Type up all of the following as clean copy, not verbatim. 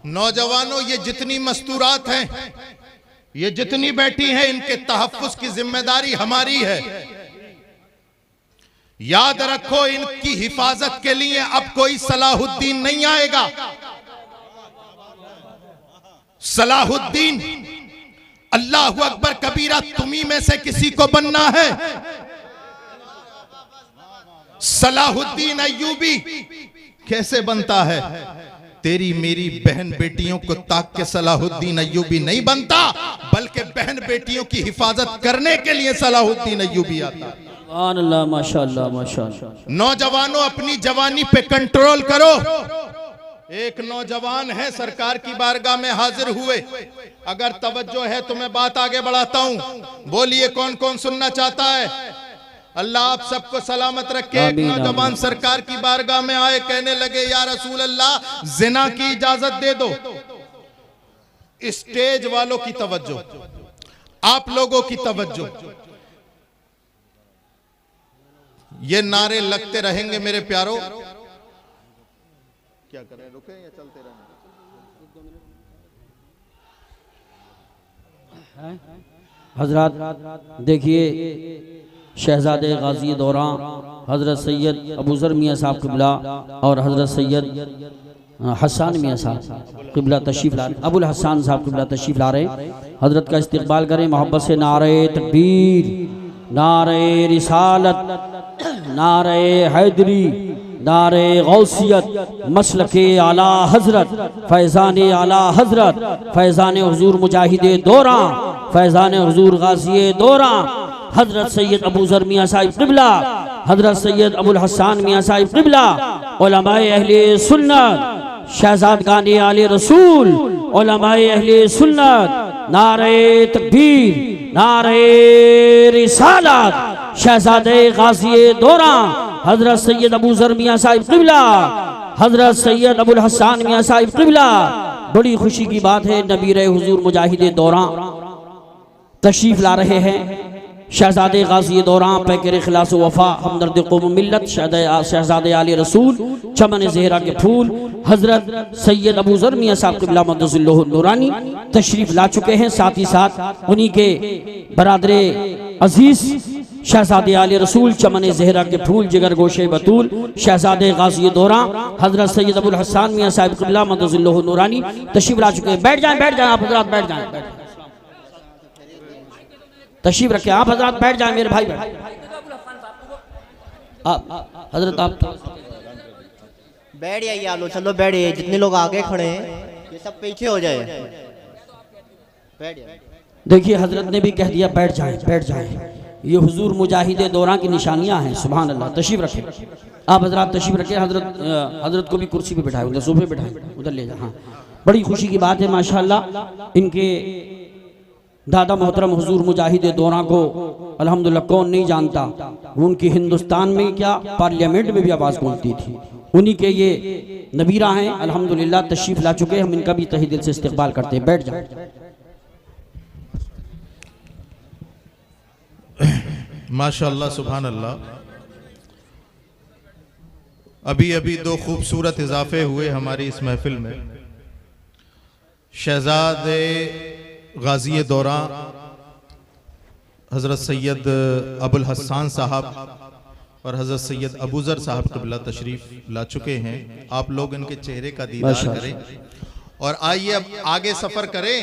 नौजवानों, ये जितनी मस्तूरात हैं, ये जितनी बैठी हैं, इनके तहफ्फुज़ की जिम्मेदारी हमारी है। याद रखो, इनकी हिफाजत के लिए अब कोई सलाहुद्दीन नहीं आएगा। सलाहुद्दीन, अल्लाहु अकबर कबीरा, तुम्ही में से किसी को बनना है। सलाहुद्दीन अय्यूबी कैसे बनता है? तेरी मेरी बहन बेटियों को ताक के सलाहुद्दीन अय्यूबी नहीं बनता, बल्कि बहन बेटियों की हिफाजत करने के लिए सलाहुद्दीन अय्यूबी आता। अल्लाह, माशाअल्लाह माशाअल्लाह। नौजवानों, अपनी जवानी पे कंट्रोल करो। एक नौजवान है, सरकार की बारगाह में हाजिर हुए। अगर तवज्जो है तो मैं बात आगे बढ़ाता हूं। बोलिए, कौन कौन सुनना चाहता है? अल्लाह आप सबको सलामत रखे। एक नौजवान सरकार की बारगाह में आए, कहने लगे, या रसूल अल्लाह, जिना की इजाजत दे दो। स्टेज वालों की तवज्जो, आप लोगों की तवज्जो। ये नारे लगते रहेंगे मेरे प्यारो। क्या करें, रुके या चलते रहें? हजरात देखिए, शहजादे गाजी दौरा हजरत सैयद अबू ज़र मियाँ साहब क़िबला और हजरत सैयद हसन मियाँ साहब क़िबला तशरीफ़ ला रहे, अबुल हसन साहब क़िबला तशरीफ़ ला रहे। हजरत का इस्तकबाल करें मोहब्बत से। नारे तकबीर, नारे रिसालत, नारे हैदरी, नारे गौसियत, मसलके आला हजरत, फैज़ान आला हजरत, फैज़ान हुजूर मुजाहिदे दौरा, फैज़ान हुजूर गाज़ी दौरा, हजरत सैयद अबू ज़र मियाँ साहिब क़िबला, हजरत सैयद अबुल हसन मियाँ साहिब क़िबला, उलमाए अहले सुन्नत, शहजादगाने आले रसूल, उलमाए अहले सुन्नत, नारे तकबीर, नारे रिसालत, शहजादे गाज़ी दौरा हजरत सैयद अबू ज़र मियाँ साहिब क़िबला, हजरत सैयद अबुल हसन मियाँ साहिब क़िबला। बड़ी खुशी की बात है, नबीर हुजूर मुजाहिदे दौरा तशरीफ़ ला रहे हैं। शहजादे गाज़ी दौरा, पैकर इखलास वफ़ा, हमदर्द कौम मिल्लत, शहजादे आले रसूल, चमन ज़हरा के फूल, हजरत सैयद अबू ज़र मियाँ साहब क़िबला मक़द्दसुल्लाहु नूरानी तशरीफ़ ला चुके हैं। साथ ही साथ उन्हीं के बरादरे अजीज़ शहजादे आले रसूल, चमन ज़हरा के फूल, जिगर गोशे बतूल, शहजादे गाज़ी दौरा हजरत सैयद अबुल हसन मियाँ साहिब क़िबला मक़द्दसुल्लाहु नूरानी तशरीफ़ ला चुके हैं। बैठ जाएं, बैठ जाएं आप हज़रात, बैठ जाएं, तशरीफ रखें आप हजरत, बैठ जाए मेरे भाई। आप हजरत, आप बैठ जाइए। आप लोग चलो बैठिए, जितने लोग आगे खड़े हैं ये सब पीछे हो जाए, बैठ जाए। देखिए, हजरत ने भी कह दिया बैठ जाए, बैठ जाए। ये हुजूर मुजाहिदे दौरा की निशानियां हैं। सुभान अल्लाह। तशरीफ रखें आप हजरत, तशरीफ रखें। हजरत को भी कुर्सी पे बिठाए, उधर सोफे बिठाए, उधर ले जाए। हाँ, बड़ी खुशी की बात है माशाअल्लाह। इनके दादा मोहतरम हुजूर मुजाहिदे दौरा को अल्हम्दुलिल्लाह कौन नहीं जानता। उनकी हिंदुस्तान में क्या, पार्लियामेंट में भी आवाज़ बोलती थी। उन्हीं के ये नबीरा हैं, अल्हम्दुलिल्लाह तशरीफ ला चुके हैं। हम इनका भी तहे दिल से इस्तकबाल करते हैं। बैठ जाए। माशाअल्लाह, सुभान अल्लाह। अभी अभी दो खूबसूरत इजाफे हुए हमारी इस महफिल में। शहजादे गाज़ी दौरा हज़रत सैयद अबुल हसन साहब और हज़रत सैयद अबू ज़र साहब क़िबला तशरीफ़ ला चुके हैं। आप लोग इनके चेहरे का दीदार करें और आइए अब आगे सफ़र करें।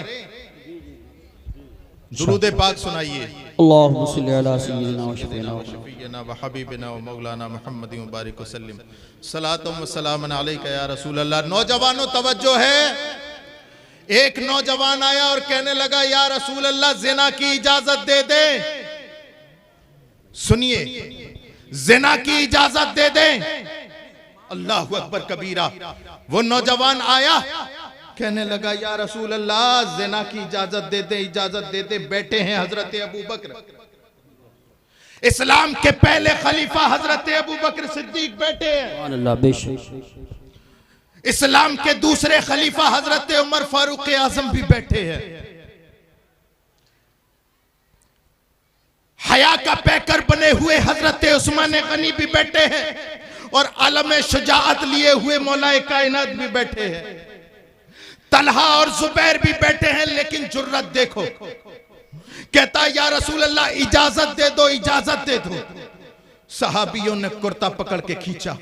दुरूद पाक सुनाइए। अल्लाहुम्मा सल्लि अला सय्यिदिना व शफ़ीना व हबीबिना व मौलाना मुहम्मद मुबारक वसल्लम। सलातुम व सलामुन अलैका या रसूल अल्लाह। नौजवानों तवज्जो है। एक नौजवान आया और कहने लगा, या रसूल अल्लाह, ज़िना की इजाजत दे दें। सुनिए, ज़िना की इजाजत दे दें। अल्लाहु अकबर कबीरा। वो नौजवान आया, कहने लगा, या रसूल अल्लाह, ज़िना की इजाजत दे दे, इजाजत दे दे। बैठे हैं हजरत अबू बकर, इस्लाम के पहले खलीफा हजरत अबू बकर सिद्दीक बैठे हैं। इस्लाम के दूसरे खलीफा हजरत उमर फारूक आजम भी बैठे हैं। हया का पैकर बने हुए हजरत उस्मान गनी भी बैठे हैं और आलम शुजाअत लिए हुए मौलाए कायनात भी बैठे हैं। तलहा और जुबैर भी बैठे हैं, लेकिन जुर्रत देखो, कहता है या रसूल अल्लाह इजाजत दे दो, इजाजत दे दो। सहाबियों ने कुर्ता पकड़ के खींचा,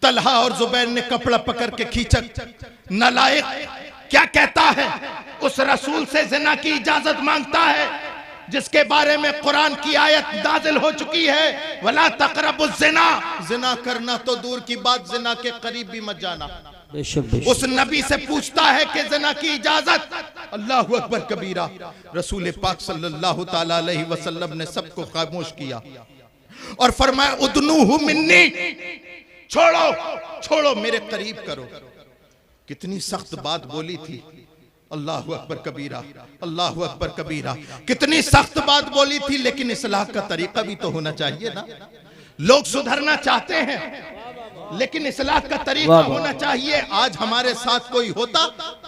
तलहा और जुबैर ने कपड़ा पकड़ के खींचा। नालायक क्या कहता है, उस रसूल से जिना की इजाजत मांगता है जिसके बारे में कुरान की आयत नाजिल हो चुकी है, वला तक़रबुज़ ज़िना, जिना करना तो दूर की बात, जिना के करीब भी मत जाना। उस नबी से पूछता है कि जिना की इजाजत। अल्लाहु अकबर कबीरा। रसूल पाक सल्लल्लाहु ताला अलैहि वसल्लम ने सबको खामोश किया और फरमाया उदनूहु मिन्नी, छोड़ो छोड़ो, मेरे करीब करो। कितनी सख्त बात बोली थी। अल्लाहु अकबर कबीरा, अल्लाहु अकबर कबीरा। कितनी सख्त बात बोली थी, लेकिन इस्लाह का तरीका भी तो होना चाहिए ना। लोग सुधरना चाहते हैं, लेकिन इस्लाह का तरीका होना चाहिए। आज हमारे साथ कोई होता,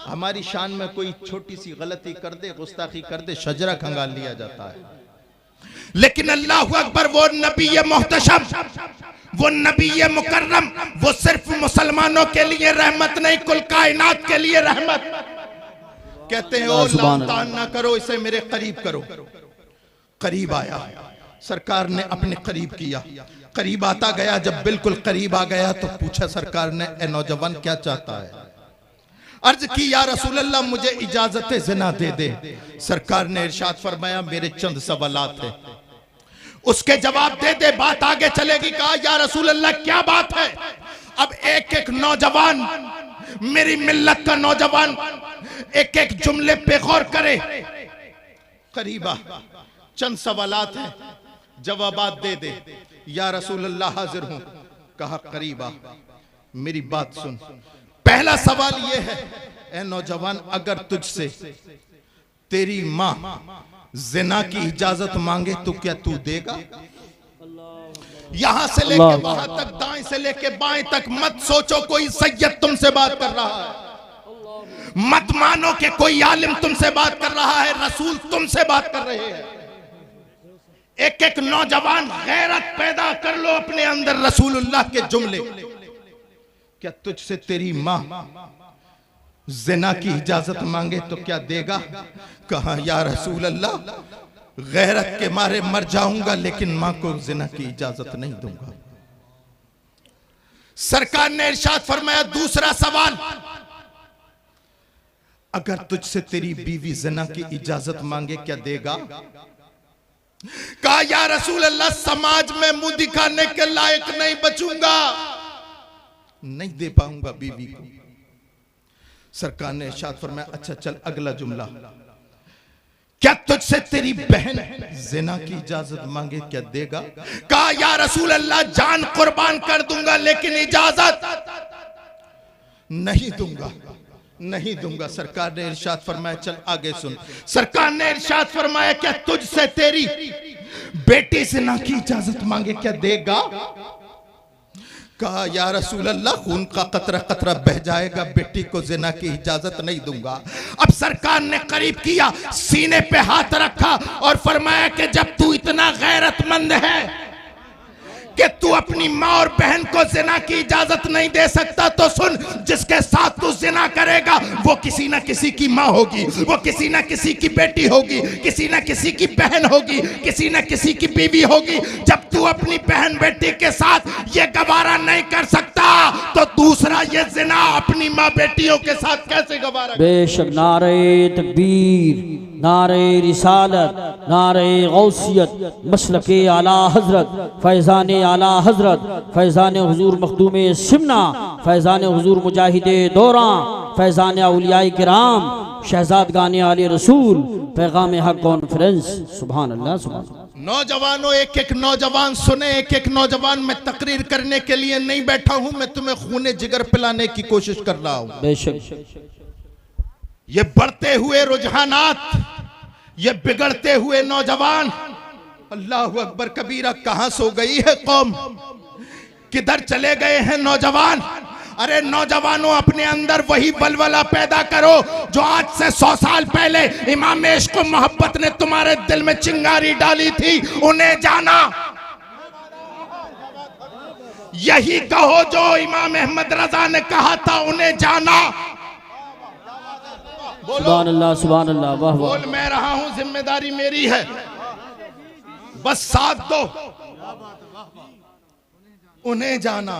हमारी शान में कोई छोटी सी गलती कर दे, गुस्ताखी कर दे, शजरा खंगाल लिया जाता है। लेकिन अल्लाहु अकबर, वो नबी मोहतशम, वो नबी मुकर्रम, वो सिर्फ मुसलमानों के लिए रहमत नहीं, कुल कायनात के लिए रहमत। कहते हैं ओ लातान ना करो, इसे मेरे करीब करो। करीब आया, सरकार ने अपने करीब किया, करीब आता गया। जब बिल्कुल करीब आ गया तो पूछा सरकार ने, ए नौजवान क्या चाहता है? अर्ज की या रसूल अल्लाह मुझे इजाजत ज़िना दे दे। सरकार ने इरशाद फरमाया मेरे चंद सवालात है, उसके जवाब दे दे, बात आगे चलेगी। कहा या रसूल अल्लाह क्या बात है? अब एक एक नौजवान, मेरी मिल्लत का नौजवान, एक एक जुमले पे गौर करे। करीबा, चंद सवालात हैं, जवाबात दे दे। या रसूल अल्लाह हाजिर हूं। कहा करीबा, मेरी बात सुन। पहला सवाल यह है, ए नौजवान, अगर तुझसे तेरी मां जिना की इजाजत मांगे तो क्या तू देगा? यहां से लेके वहां तक, दाएं से लेके बाएं तक मत सोचो कोई सैयद तुमसे बात कर रहा है, मत मानो कि कोई आलिम तुमसे बात कर रहा है, रसूल तुमसे बात कर रहे हैं। एक एक नौजवान गैरत पैदा कर लो अपने अंदर, रसूलुल्लाह के जुमले। क्या तुझसे तेरी मां जिना की इजाजत मांगे तो क्या देगा? कहा या रसूल अल्लाह, गैरत के मारे मर जाऊंगा, लेकिन मां को जिना की इजाजत नहीं दूंगा। सरकार ने इरशाद फरमाया दूसरा सवाल, अगर तुझसे तेरी बीवी जिना की इजाजत मांगे क्या देगा? कहा या रसूल अल्लाह, समाज में मुंह दिखाने के लायक नहीं बचूंगा, नहीं दे पाऊंगा बीवी को। सरकार ने इरशाद फरमाया अच्छा चल अगला जुमला, क्या तुझसे तेरी बहन जिना की इजाजत मांगे क्या देगा? कहा या रसूल अल्लाह, जान कुर्बान कर दूंगा, लेकिन इजाजत नहीं दूंगा, नहीं दूंगा। सरकार ने इरशाद फरमाया चल आगे सुन। सरकार ने इरशाद फरमाया क्या तुझसे तेरी बेटी जिना की इजाजत मांगे क्या देगा? कहा या रसूल अल्लाह, खून का कतरा कतरा बह जाएगा, बेटी को जिना की इजाजत नहीं दूंगा। अब सरकार ने करीब किया, सीने पे हाथ रखा और फरमाया कि जब तू इतना गैरतमंद है कि तू अपनी माँ और बहन को जिना की इजाजत नहीं दे सकता, तो सुन, जिसके साथ तू जिना करेगा वो किसी ना किसी की माँ होगी, वो किसी ना किसी की बेटी होगी, किसी ना किसी की बहन होगी, किसी ना किसी की बीवी होगी। जब तू अपनी बहन बेटी के साथ ये गवारा नहीं कर सकता, तो दूसरा ये जिना अपनी माँ बेटियों के साथ कैसे गवारा? बेशक नारे तकबीर, नारे रिसालत, नारे गौसियत, मसलके आला हजरत, फैज़ान आला हजरत, फैज़ान हुजूर मखदूम सिमना, फैज़ान हुजूर मुजाहिदे दौरां, फैज़ान औलियाए किराम, शहजादगाने आले रसूल, पैगाम हक कॉन्फ्रेंस। सुभान अल्लाह, सुभान अल्लाह। नौजवानों, एक एक नौजवान सुने, एक एक नौजवान। मैं तकरीर करने के लिए नहीं बैठा हूं, मैं तुम्हें खूने जिगर पिलाने की कोशिश कर रहा हूं। बेशक ये बढ़ते हुए रुझानात, ये बिगड़ते हुए नौजवान, अल्लाहु अकबर कबीरा, कहां सो गई है कौम? किधर चले गए हैं नौजवान? अरे नौजवानों, अपने अंदर वही बलवला पैदा करो जो आज से 100 साल पहले इमाम इश्क मोहब्बत ने तुम्हारे दिल में चिंगारी डाली थी। उन्हें जाना, यही कहो जो इमाम अहमद रजा ने कहा था, उन्हें जाना। सुभान अल्लाह, सुभान अल्लाह, वाह वाह। बोल मैं रहा हूं, जिम्मेदारी मेरी है, बस साथ दो, उन्हें जाना।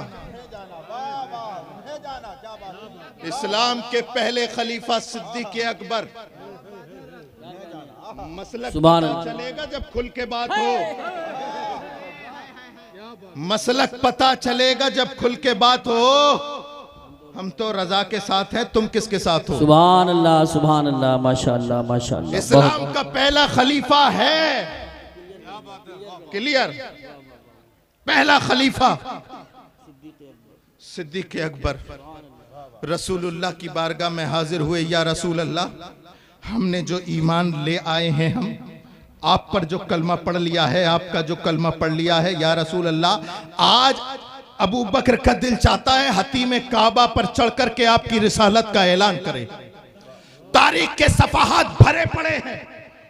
इस्लाम के पहले खलीफा सिद्दीक अकबर, मसलक सुभान पता अल्लाह। चलेगा जब खुल के बात हो, मसलक पता चलेगा जब खुल के बात हो। हम तो रजा के साथ हैं, तुम किसके साथ हो? सुभान अल्लाह, सुभान अल्लाह, माशाअल्लाह, माशाअल्लाह। इस्लाम का पहला खलीफा है, क्लियर, पहला खलीफा सिद्दीक अकबर रसूलुल्लाह की बारगाह में हाजिर हुए। या रसूल अल्लाह, हमने जो ईमान ले आए हैं, हम आप पर जो कलमा पढ़ लिया है, आपका जो कलमा पढ़ लिया है, या रसूल अल्लाह, आज अबू बकर का दिल चाहता है हतीम काबा पर चढ़ करके आपकी रिसालत का ऐलान करे। तारीख के सफाहात भरे पड़े हैं,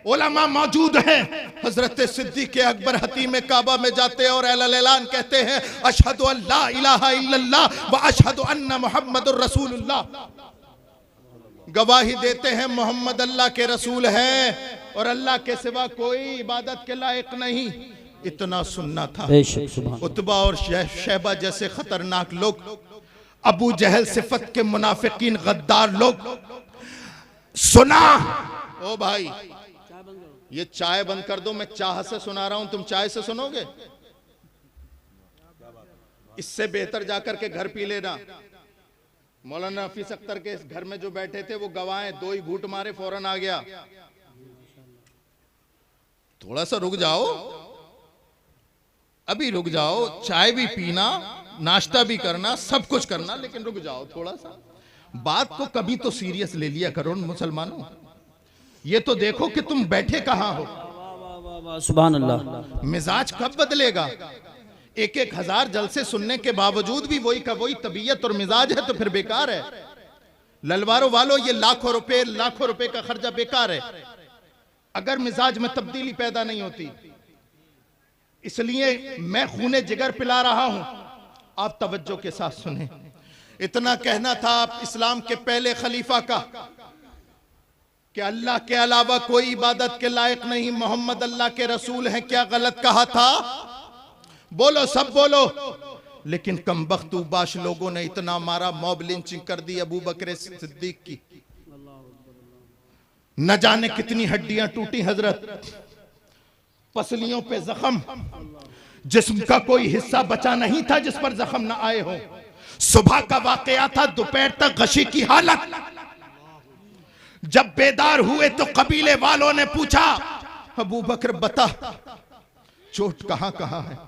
उलमा मौजूद हैं। हजरत सिद्दीक अकबर हतीम काबा में जाते हैं और ऐलान कहते हैं, अशहदु अल्ला इलाहा इल्लल्लाह व अशहदु अन्ना मुहम्मदुर रसूलुल्लाह। गवाही देते हैं मोहम्मद अल्लाह के रसूल हैं और अल्लाह के सिवा कोई इबादत के लायक नहीं। इतना सुनना था। उतबा और शैबा जैसे खतरनाक लोग, अबू जहल सिफत के मुनाफिकीन गद्दार लोग, सुना। ओ भाई, ये चाय बंद कर दो, मैं चाह से सुना रहा हूं, तुम चाय से सुनोगे? इससे बेहतर जाकर के घर पी लेना। मौलाना हफीज अख्तर के घर में जो बैठे थे वो गवाहें, 2 ही घूंट मारे फौरन आ गया। थोड़ा सा रुक जाओ, अभी रुक जाओ, चाय भी पीना, नाश्ता भी करना, सब कुछ करना, लेकिन रुक जाओ थोड़ा सा। बात को कभी तो सीरियस ले लिया करो मुसलमानों। ये तो देखो कि तुम बैठे कहां हो। सुभान अल्लाह। मिजाज कब बदलेगा? 1-1 हजार जलसे सुनने के बावजूद भी वही का वही तबीयत और मिजाज है तो फिर बेकार है। ललवारों वालों, ये लाखों रुपए का खर्चा बेकार है अगर मिजाज में तब्दीली पैदा नहीं होती। इसलिए मैं खूने जिगर पिला रहा हूं, आप तवज्जो के साथ सुने। इतना कहना था आप इस्लाम के पहले खलीफा का कि अल्लाह के अलावा कोई इबादत के लायक नहीं, मोहम्मद अल्लाह के रसूल हैं। क्या गलत कहा था? बोलो, सब बोलो। लेकिन कमबख्त बाश लोगों ने इतना मारा, मॉब लिंचिंग कर दी अबू बकर सिद्दीक की। न जाने कितनी हड्डियां टूटी हजरत, पसलियों पे जख्म, जिस्म का कोई हिस्सा बचा नहीं था जिस पर जख्म न आए हो। सुबह का वाकया था, दोपहर तक गशी की हालत। जब बेदार हुए तो कबीले वालों ने पूछा, अबू बकर बता चोट कहां कहां है,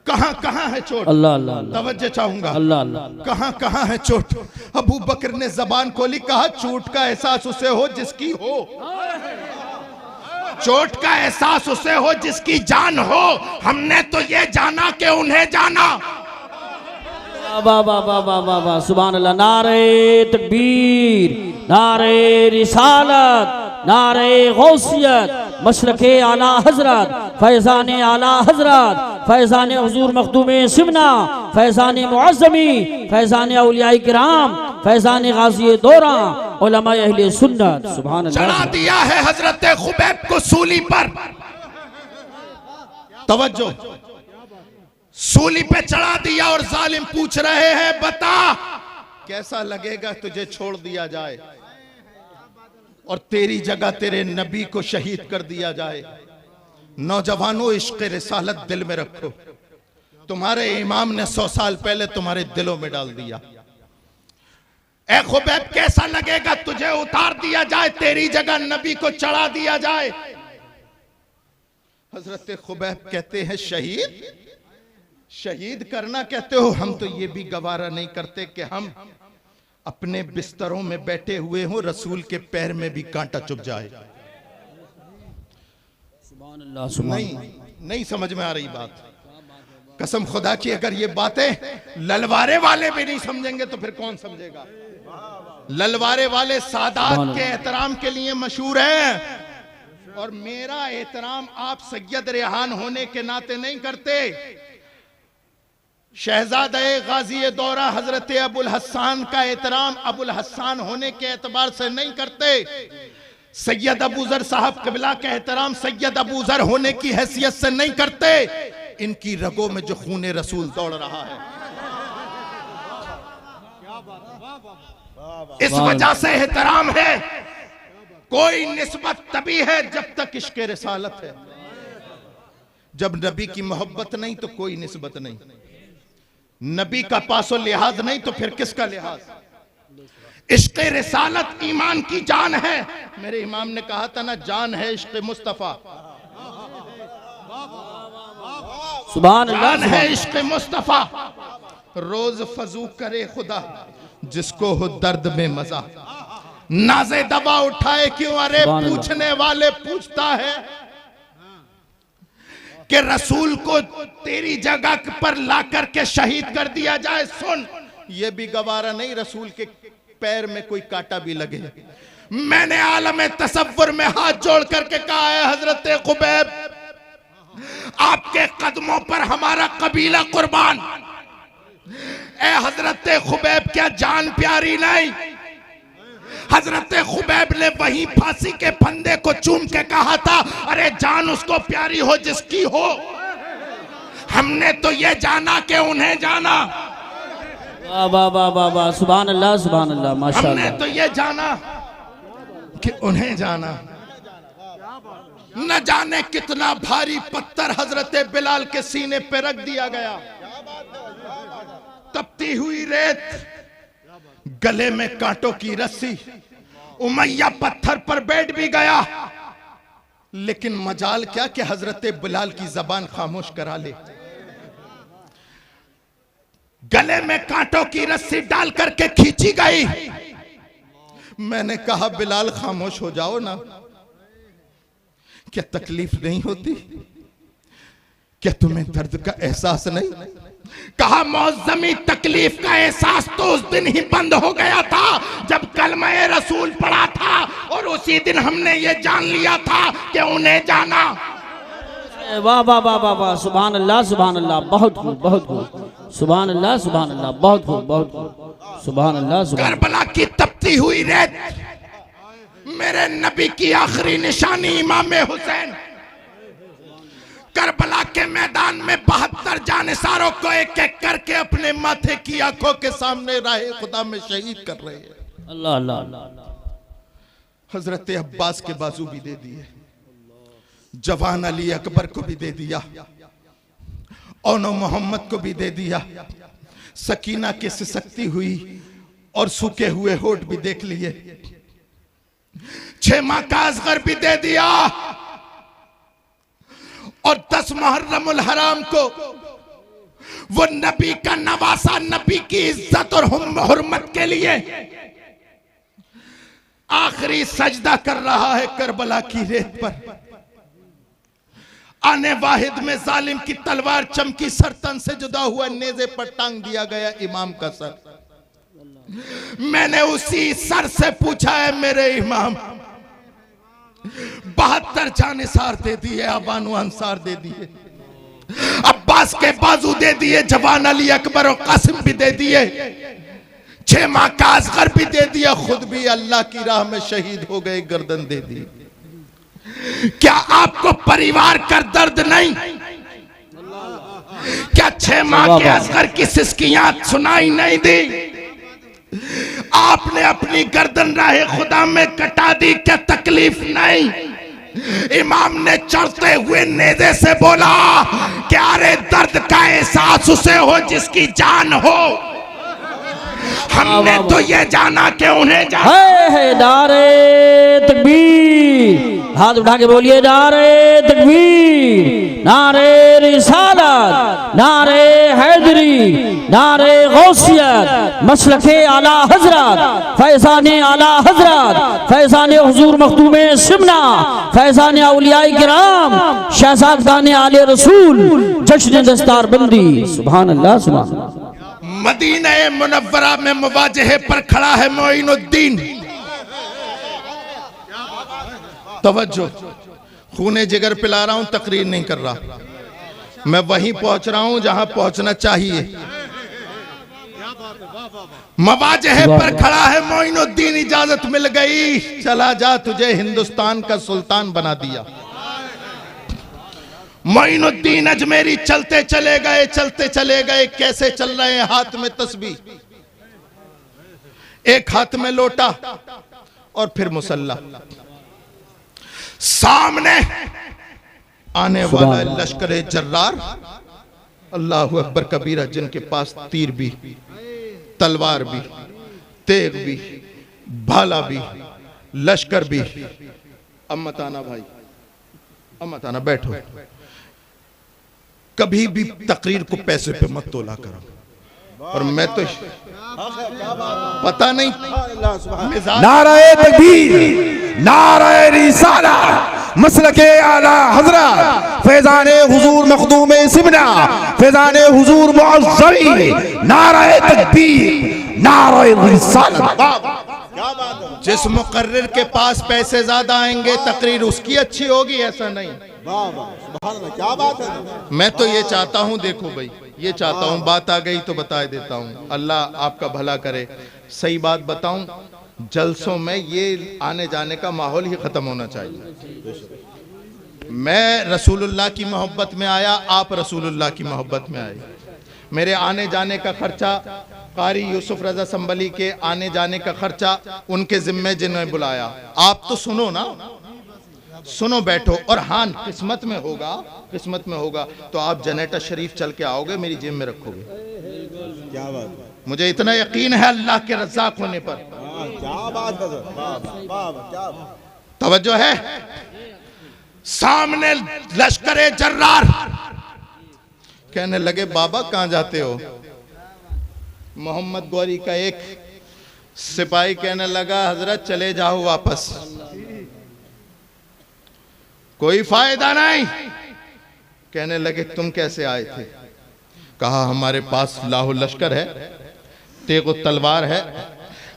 कहां कहां है चोट? अल्लाह अल्लाह, तवज्जो चाहूंगा। अल्लाह अल्लाह, कहां कहां है चोट? अबू बकर ने जबान खोली, कहा चोट का एहसास उसे हो जिसकी हो, चोट का एहसास उसे हो जिसकी जान हो। हमने तो ये जाना कि उन्हें जाना। वाह वाह वाह वाह वाह वाह, सुभान अल्लाह। नारे तकबीर, नारे रिसालत, नारे गौसियत, मशरके आला हजरत, फैजान आला हजरत, फैजान हुजूर मखदूम सिमना, फैजान मुअज़्ज़मी, फैजान औलियाए किराम, फैजान गाज़ी दौरा, उलमा अहले सुन्नत। सुभान अल्लाह। चढ़ा दिया है हजरत खुबैब को सूली पर। तवज्जो, सूली पे चढ़ा दिया और जालिम पूछ रहे हैं, बता कैसा लगेगा तुझे छोड़ दिया जाए और तेरी जगह तेरे नबी को शहीद कर दिया जाए। नौजवानों, इश्क़ रिसालत दिल में रखो। तुम्हारे इमाम ने 100 साल पहले तुम्हारे दिलों में डाल दिया। ए खुबैब, कैसा लगेगा तुझे उतार दिया जाए, तेरी जगह नबी को चढ़ा दिया जाए। हजरत खुबैब कहते हैं, शहीद शहीद करना कहते हो? हम तो ये भी गवारा नहीं करते कि हम अपने बिस्तरों में बैठे हुए हों, रसूल के पैर में भी कांटा चुभ जाए। नहीं समझ में आ रही बात। कसम खुदा की, अगर ये बातें ललवारे वाले भी नहीं समझेंगे तो फिर कौन समझेगा? ललवारे वाले सादात के एहतराम के लिए मशहूर हैं और मेरा एहतराम आप सैयद रेहान होने के नाते नहीं करते। शहजादे गाजी दौरा हजरत अबुल हसन का एहतराम अबुल हसन होने के एतबार से नहीं करते, सैयद अबू जर साहब क़िबला का एहतराम सैयद अबू जर होने की हैसियत से नहीं करते। इनकी रगों में जो खून रसूल दौड़ रहा है, इस वजह से एहतराम है। कोई निस्बत तभी है जब तक इश्क रिसालत है। जब नबी की मोहब्बत नहीं तो कोई निस्बत नहीं, नबी का पासो लिहाज नहीं तो फिर किसका लिहाज। इश्क रिसालत ईमान की जान है। मेरे इमाम ने कहा था ना, जान है इश्क मुस्तफा, सुभान जान अल्लाह। है इश्क मुस्तफा। रोज फजू करे खुदा जिसको हो दर्द में मजा, नाज़े दबा उठाए क्यों, अरे सुभान अल्लाह। पूछने वाले पूछता है कि रसूल को तेरी जगह पर ला करके शहीद कर दिया जाए। सुन, ये भी गवारा नहीं रसूल के पैर में कोई कांटा भी लगे। मैंने आलम तसव्वुर में हाथ जोड़ करके कहा है, हजरत खुबैब आपके कदमों पर हमारा कबीला कुर्बान। ए हजरत खुबैब क्या जान प्यारी नहीं? हजरत खुबैब ने वहीं फांसी के फंदे को चूम के कहा था, अरे जान उसको प्यारी हो जिसकी हो। हमने तो ये जाना कि उन्हें जाना, वाह वाह वाह वाह वाह, सुभान अल्लाह सुभान अल्लाह, हमने माशाअल्लाह। तो ये जाना कि उन्हें जाना। न जाने कितना भारी पत्थर हजरत बिलाल के सीने पे रख दिया गया। तपती हुई रेत, गले में कांटों की रस्सी, उमैया पत्थर पर बैठ भी गया, लेकिन मजाल क्या कि हजरत बिलाल की जबान खामोश करा ले। गले में कांटों की रस्सी डाल करके खींची गई। मैंने कहा बिलाल खामोश हो जाओ ना, क्या तकलीफ नहीं होती? क्या तुम्हें दर्द का एहसास नहीं? कहा मौजमी तकलीफ का एहसास तो उस दिन ही बंद हो गया था जब कलमा रसूल पढ़ा था, और उसी दिन हमने ये जान लिया था कि उन्हें जाना। वाह वाह वाह वाह वाह, सुभान अल्लाह सुभान अल्लाह, बहुत खूब बहुत खूब, सुभान अल्लाह सुभान अल्लाह, बहुत खूब बहुत खूब, सुभान अल्लाह सुभान। करबला की तपती हुई रेत, मेरे नबी की आखिरी निशानी इमाम हुसैन। करबला के मैदान में 72 जानिसारों को एक एक करके अपने माथे की आंखों के सामने राहे खुदा में शहीद कर रहे हैं। अल्लाह अल्लाह अल्लाह। हजरत अब्बास के बाजू भी दे दिए, जवान अली अकबर को भी दे दिया, औनो मोहम्मद को भी दे दिया, सकीना की सिसकती हुई और सूखे हुए होठ भी देख लिए, 6 माह का असगर भी दे दिया, और 10 मुहर्रमुल हराम को वो नबी का नवासा, नबी की इज्जत और हुर्मत के लिए आखिरी सजदा कर रहा है करबला की रेत पर। आने वाहिद में जालिम की तलवार चमकी, सरतन से जुदा हुआ नेज़े पर टांग दिया गया इमाम का सर। मैंने उसी सर से पूछा है मेरे इमाम, 72 जानिसार दे दिए, अबानु अंसार दे दिए, अब्बास के बाजू दे दिए, जवान अली अकबर और कासिम भी दे दिए, 6 माह का असगर भी दे दिया, खुद भी अल्लाह की राह में शहीद हो गए, गर्दन दे दी। क्या आपको परिवार का दर्द नहीं? क्या 6 माह के असगर की सिसकियां सुनाई नहीं दी? आपने अपनी गर्दन राहे खुदा में कटा दी, क्या तकलीफ नहीं? इमाम ने चढ़ते हुए नेज़े से बोला कि अरे दर्द का एहसास उसे हो जिसकी जान हो। हमने तो ये जाना कि उन्हें जाना। है नारे तकबीर, हाथ उठा के बोलिए नारे तकबीर, नारे रिसालत, नारे हैदरी, नारे गौसियत, मसलके आला हजरत, फैज़ाने आला हजरत, फैज़ाने हुजूर मखदूमे सिमना, फैज़ाने औलियाए किराम, शहज़ादाने आले रसूल, जश्न दस्तार बंदी। सुभान अल्लाह सुभान अल्लाह। मदीना मुनव्वरा में मुवाजहे पर खड़ा है मोइनुद्दीन। तवज्जो, खूने जिगर पिला रहा हूं, तकरीर नहीं कर रहा। मैं वहीं पहुंच रहा हूं जहां पहुंचना चाहिए। मवाजह पर खड़ा है मोइनुद्दीन, इजाजत मिल गई, चला जा, तुझे हिंदुस्तान का सुल्तान बना दिया। मोइनुद्दीन अजमेरी चलते चले गए, चलते चले गए। कैसे चल रहे हैं? हाथ में तस्बीह, एक हाथ में लोटा और फिर मुसल्ला। सामने आने वाला लश्कर जर्रार, अल्लाहु अकबर कबीरा, जिनके पास तीर भी, तलवार भी, तेग भी, भाला भी, लश्कर भी। अम्मत आना भाई, अम्मत आना, बैठो। कभी भी तकरीर को पैसे पे मत तोला करो। और मैं तो पता नहीं, नाराए तकबीर, नाराए रिसाला, मसलके आला हजरत, फैजाने हुजूर मखदूम सिमना, फैजाने हुजूर मुअज़्ज़मी, नाराए तकबीर, नाराए रिसाला। जिस मुकर्रिर के पास पैसे ज्यादा आएंगे तकरीर उसकी अच्छी होगी, ऐसा नहीं। क्या बात है। मैं तो ये चाहता हूं, देखो भाई, ये चाहता हूं, बात आ गई तो बता देता हूं, अल्लाह आपका भला करे। सही बात बताऊं, जलसों में ये आने जाने का माहौल ही खत्म होना चाहिए। मैं रसूलुल्लाह की मोहब्बत में आया, आप रसूलुल्लाह की मोहब्बत में आए। मेरे आने जाने का खर्चा, कारी यूसुफ रजा संबली के आने जाने का खर्चा उनके जिम्मे जिन्हें बुलाया। आप तो सुनो ना, सुनो, बैठो। और हाँ, किस्मत में होगा, किस्मत में होगा तो आप जनरेटर शरीफ चल के आओगे, मेरी जेब में रखोगे। क्या बात, मुझे इतना यकीन है अल्लाह के रज़्ज़ाक़ होने पर। क्या बात है। तवज्जो है। सामने लश्कर जर्रार कहने लगे, बाबा कहां जाते हो? मोहम्मद गौरी का एक सिपाही कहने लगा, हजरत चले जाओ वापस, कोई फायदा नहीं। कहने लगे, तुम कैसे आए थे? कहा, हमारे पास लाहो लश्कर है, तेगो तलवार है।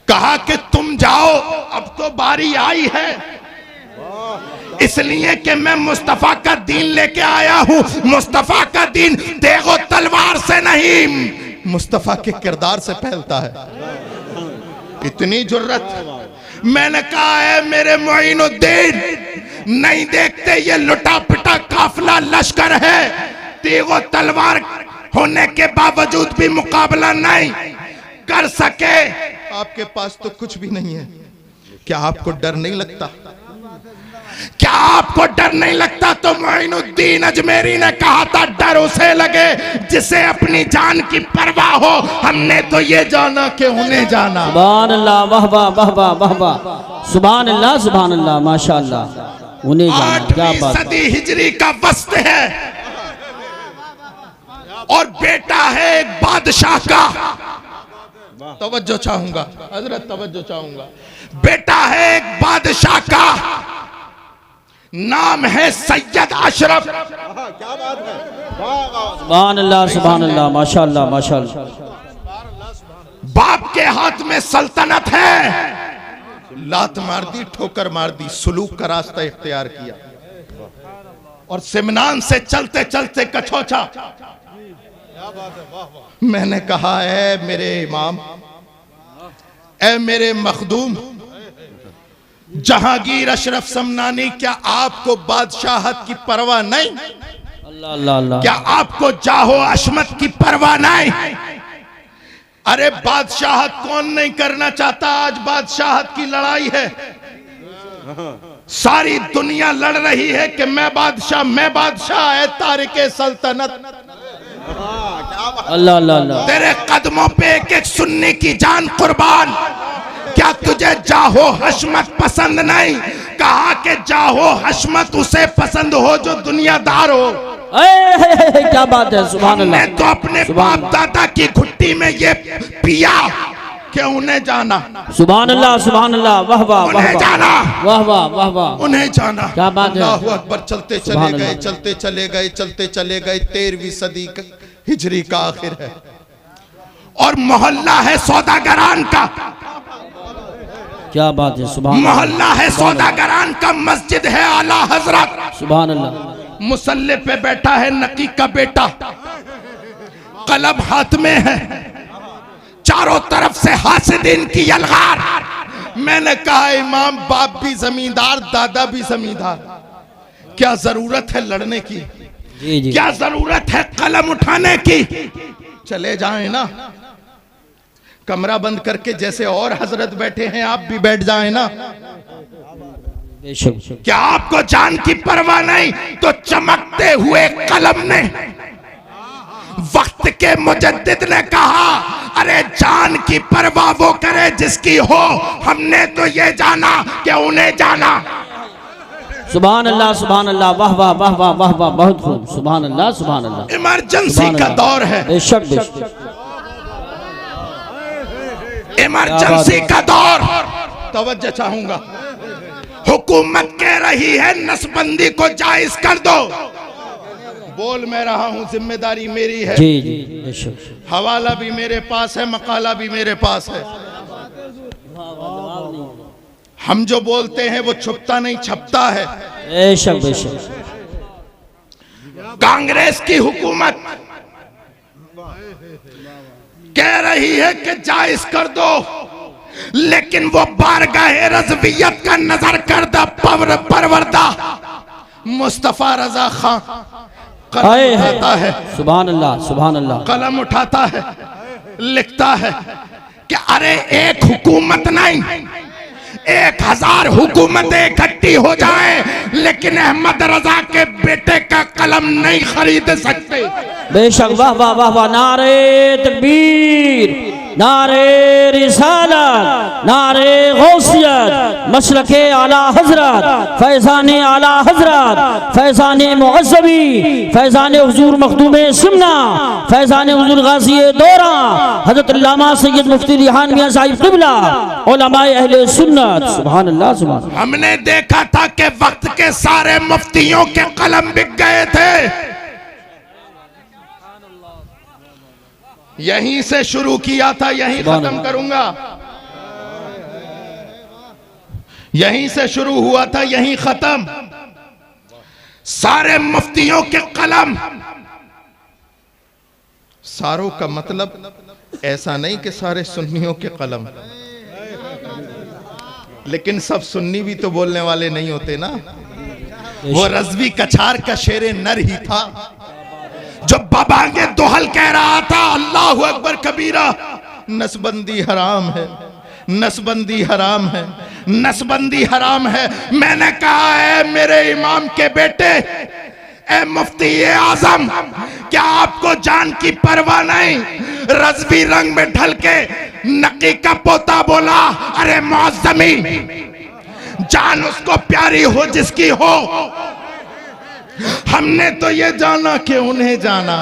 कहा कि तुम जाओ, अब तो बारी आई है, इसलिए कि मैं मुस्तफा का दीन लेके आया हूं। मुस्तफा का दीन तेगो तलवार से नहीं, मुस्तफा के किरदार से फैलता है। इतनी जुर्रत। मैंने कहा है मेरे मोइनुद्दीन, नहीं देखते ये लुटा पिटा काफिला लश्कर है, तेगो तलवार होने के बावजूद भी मुकाबला नहीं कर सके। आपके पास तो कुछ भी नहीं है, क्या आपको डर नहीं लगता? क्या आपको डर नहीं लगता? तो मोइनुद्दीन अजमेरी ने कहा था, डर उसे लगे जिसे अपनी जान की परवाह हो। हमने तो ये जाना कि उन्हें जाना। सुभान अल्लाह, वाह वाह वाह वाह वाह वाह, सुभान अल्लाह, सुभान अल्लाह, माशाअल्लाह, उन्हें जाना। क्या 8वीं बात, सदी हिजरी का वस्त है और बेटा है एक बादशाह का। तवज्जो चाहूंगा हजरत, तवज्जो चाहूंगा। बेटा है एक बादशाह का, नाम है सैयद अशरफ। क्या बात है। सुभान अल्लाह, सुभान अल्लाह, माशाअल्लाह, माशाअल्लाह। बाप के हाथ में सल्तनत है, लात मार दी, ठोकर मार दी, सुलूक का रास्ता इख्तियार किया और सिमनान से चलते चलते कछोचा। मैंने कहा, है मेरे इमाम, ए मेरे मखदूम जहांगीर अशरफ समनानी, क्या आपको बादशाहत की परवाह नहीं? अल्लाह अल्लाह अल्लाह। क्या आपको जाहो अशमत की परवाह नहीं? अरे बादशाहत कौन नहीं करना चाहता? आज बादशाहत की लड़ाई है, सारी दुनिया लड़ रही है कि मैं बादशाह, मैं बादशाह। है तारिके सल्तनत, अल्लाह अल्लाह अल्लाह। तेरे कदमों पे एक एक सुन्नी की जान कुर्बान। क्या तुझे जाहो हशमत पसंद नहीं? कहा कि जाहो हशमत उसे पसंद हो जो दुनियादार हो। क्या बात है, सुभान अल्लाह। हमने तो अपने बाप दादा की घुट्टी में ये पिया कि उन्हें जाना। सुभान अल्लाह, सुभान अल्लाह, वाह वाह वाह उन्हें जाना, वाह वाह वाह वाह, उन्हें जाना। क्या बात है। अल्लाहु अकबर। चलते चले सुभान गए, अल्लाह। चलते चले गए, चलते चले गए। 13वीं सदी हिजरी का आखिर है और मोहल्ला है सौदागरान का। क्या बात है, सुभान मोहल्ला है सौदागरान का, मस्जिद है आला हजरत। सुभान अल्लाह। मुसल्ले पे बैठा है नकी का बेटा, कलम हाथ में है, चारों तरफ से हासिदीन की यलगार। मैंने कहा इमाम बाप भी जमींदार, दादा भी जमींदार, क्या जरूरत है लड़ने की? जी जी। क्या जरूरत है कलम उठाने की? चले जाएं ना, कमरा बंद करके जैसे और हजरत बैठे हैं आप भी बैठ जाएं ना। बेशक। क्या आपको जान की परवाह नहीं? तो चमकते हुए कलम ने वक्त के मुजद्दिद ने कहा, अरे जान की परवाह वो करे जिसकी हो, हमने तो ये जाना कि उन्हें जाना। सुभान अल्लाह, सुभान अल्लाह, वाह वाह वाह वाह वाह वाह, बहुत खूब, सुभान अल्लाह, सुभान अल्लाह। इमरजेंसी का दौर है, बेशक बेशक, इमरजेंसी का दौर। तवज्जो चाहूंगा, हुकूमत कह रही है नसबंदी को जायज कर दो, बोल मैं रहा हूं, जिम्मेदारी मेरी है। जी जी बेशक। हवाला भी मेरे पास है, मकाला भी मेरे पास है। हम जो बोलते हैं वो छुपता नहीं, छपता है। बेशक बेशक। कांग्रेस की हुकूमत कह रही है कि जायज कर दो, लेकिन वो बारगाहे रज़वियत का नजर करदा परवरदा मुस्तफा रजा खान कलम उठाता है, सुभान अल्लाह, सुभान अल्लाह, कलम उठाता है, लिखता है कि अरे एक हुकूमत नहीं, 1000 हुकूमतें इकट्ठी हो जाएं, लेकिन अहमद रजा के बेटे का कलम नहीं खरीद सकते। बेशक, वाह वाह वाह वाह, नारे तकबीर, नारे रिसालत, नारे गौसियत, मशरके आला हजरत, फैजाने आला हजरत, फैजाने मुअज़्ज़बी, फैजाने हुजूर मखदूम सुन्ना, फैजाने हुजूर गाज़ी दौरा, हज़रत अल्लामा सैयद मुफ्ती रिहान मियां साहिब क़िबला, उलमाए अहले सुन्नत। सुभान अल्लाह, सुभान अल्लाह। हमने देखा था कि वक्त के सारे मुफ्तियों के कलम बिक गए थे। यहीं से शुरू किया था, यहीं खत्म करूंगा। यहीं से शुरू हुआ था, यहीं खत्म। सारे मुफ्तियों के कलम, सारों का मतलब ऐसा नहीं कि सारे सुन्नियों के कलम, लेकिन सब सुन्नी भी तो बोलने वाले नहीं होते ना। वो रज़वी कछार का शेरे नर ही था जो बाबांगे दोहल कह रहा था, अल्लाहु अकबर कबीरा, नसबंदी हराम है, नसबंदी हराम है, नसबंदी हराम है। मैंने कहा है मेरे इमाम के बेटे, ए मुफ्ती आजम, क्या आपको जान की परवाह नहीं? रज़वी रंग में ढल के नकी का पोता बोला, अरे मुअज़्ज़मी, जान उसको प्यारी हो जिसकी हो, हमने तो ये जाना कि उन्हें जाना।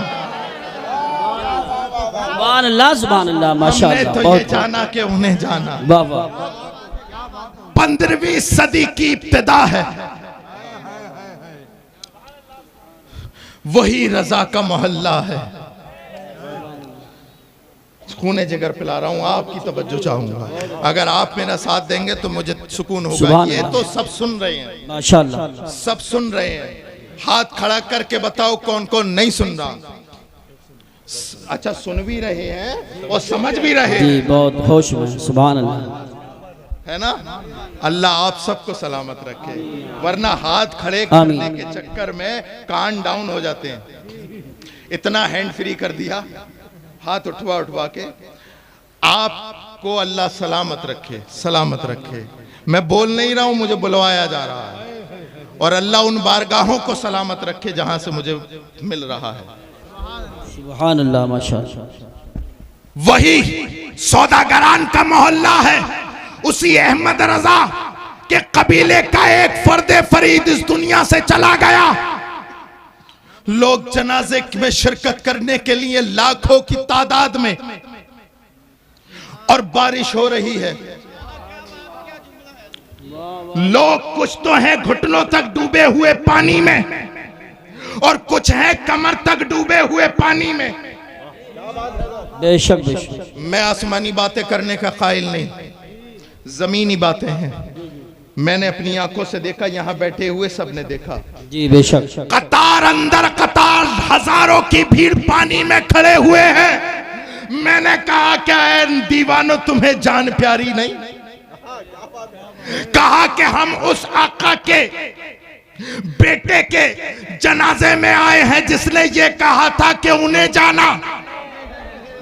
सुभान अल्लाह, सुभान अल्लाह, माशाअल्लाह, हमने तो ये जाना कि उन्हें जाना। वाह वाह। 15वीं सदी की इब्तिदा है, वही रजा का मोहल्ला है। खूने जिगर पिला रहा हूं, आपकी तवज्जो चाहूंगा। अगर आप मेरा साथ देंगे तो मुझे सुकून होगा। ये तो सब सुन रहे हैं, माशाअल्लाह, सब सुन रहे हैं। हाथ खड़ा करके बताओ कौन कौन नहीं सुन रहा। अच्छा, सुन भी रहे हैं और समझ भी रहे जी, हैं, बहुत होश में। सुभान अल्लाह, है ना। अल्लाह आप सबको सलामत रखे, वरना हाथ खड़े करने के चक्कर में कान डाउन हो जाते हैं। इतना हैंड फ्री कर दिया, हाथ उठवा उठवा के। आपको अल्लाह सलामत रखे, सलामत रखे। मैं बोल नहीं रहा हूं, मुझे बुलवाया जा रहा है। और अल्लाह उन बारगाहों को सलामत रखे जहां से मुझे मिल रहा है। सुभान अल्लाह, माशाअल्लाह। वही सौदागरान का मोहल्ला है, उसी अहमद रजा के कबीले का एक फर्दे फरीद इस दुनिया से चला गया। लोग जनाजे में शिरकत करने के लिए लाखों की तादाद में, और बारिश हो रही है। लोग कुछ तो हैं घुटनों तक डूबे हुए पानी में, और कुछ हैं कमर तक डूबे हुए पानी में। बेशक बेशक। मैं आसमानी बातें करने का कायल नहीं, जमीनी बातें हैं। मैंने अपनी आंखों से देखा, यहां बैठे हुए सब ने देखा। जी बेशक। कतार अंदर कतार हजारों की भीड़ पानी में खड़े हुए हैं। मैंने कहा क्या है दीवानों, तुम्हें जान प्यारी नहीं? कहा कि हम उस आका के बेटे के जनाजे में आए हैं जिसने ये कहा था कि उन्हें जाना।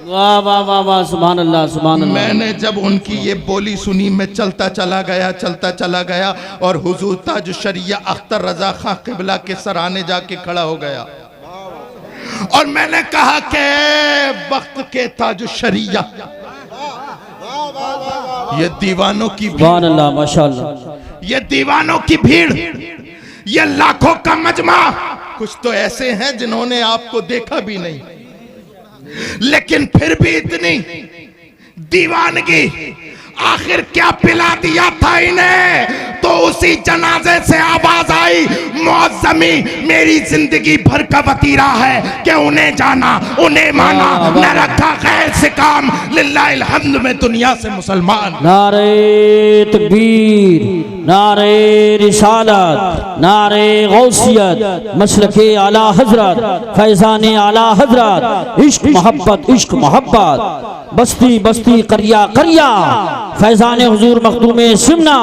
वाह वाह वाह वाह, सुभान अल्लाह सुभान अल्लाह। मैंने जब उनकी ये बोली सुनी, मैं चलता चला गया और हुजूर ताज शरिया अख्तर रजा खां किबला के सराहने जाके खड़ा हो गया और मैंने कहा कि वक्त के ताज शरिया, ये दीवानों की सुभान अल्लाह माशाअल्लाह, ये दीवानों की भीड़, ये लाखों का मजमा, कुछ तो ऐसे हैं जिन्होंने आपको देखा भी नहीं, लेकिन फिर भी इतनी दीवानगी, आखिर क्या पिला दिया था इन्हें? तो उसी जनाजे से आवाज आई, मौज़मी मेरी जिंदगी भर का वतीरा है कि उन्हें जाना उन्हें माना, न रखा गैर से काम, लिल्लाहिल हम्द में दुनिया से मुसलमान। नारे तकबीर, नारे रिसालत, नारे गौसियत, मसलके आला हजरत, फैजाने आला हजरत, इश्क मोहब्बत, बस्ती बस्ती करिया करिया, फैजाने हुजूर मखदूमे सिमना,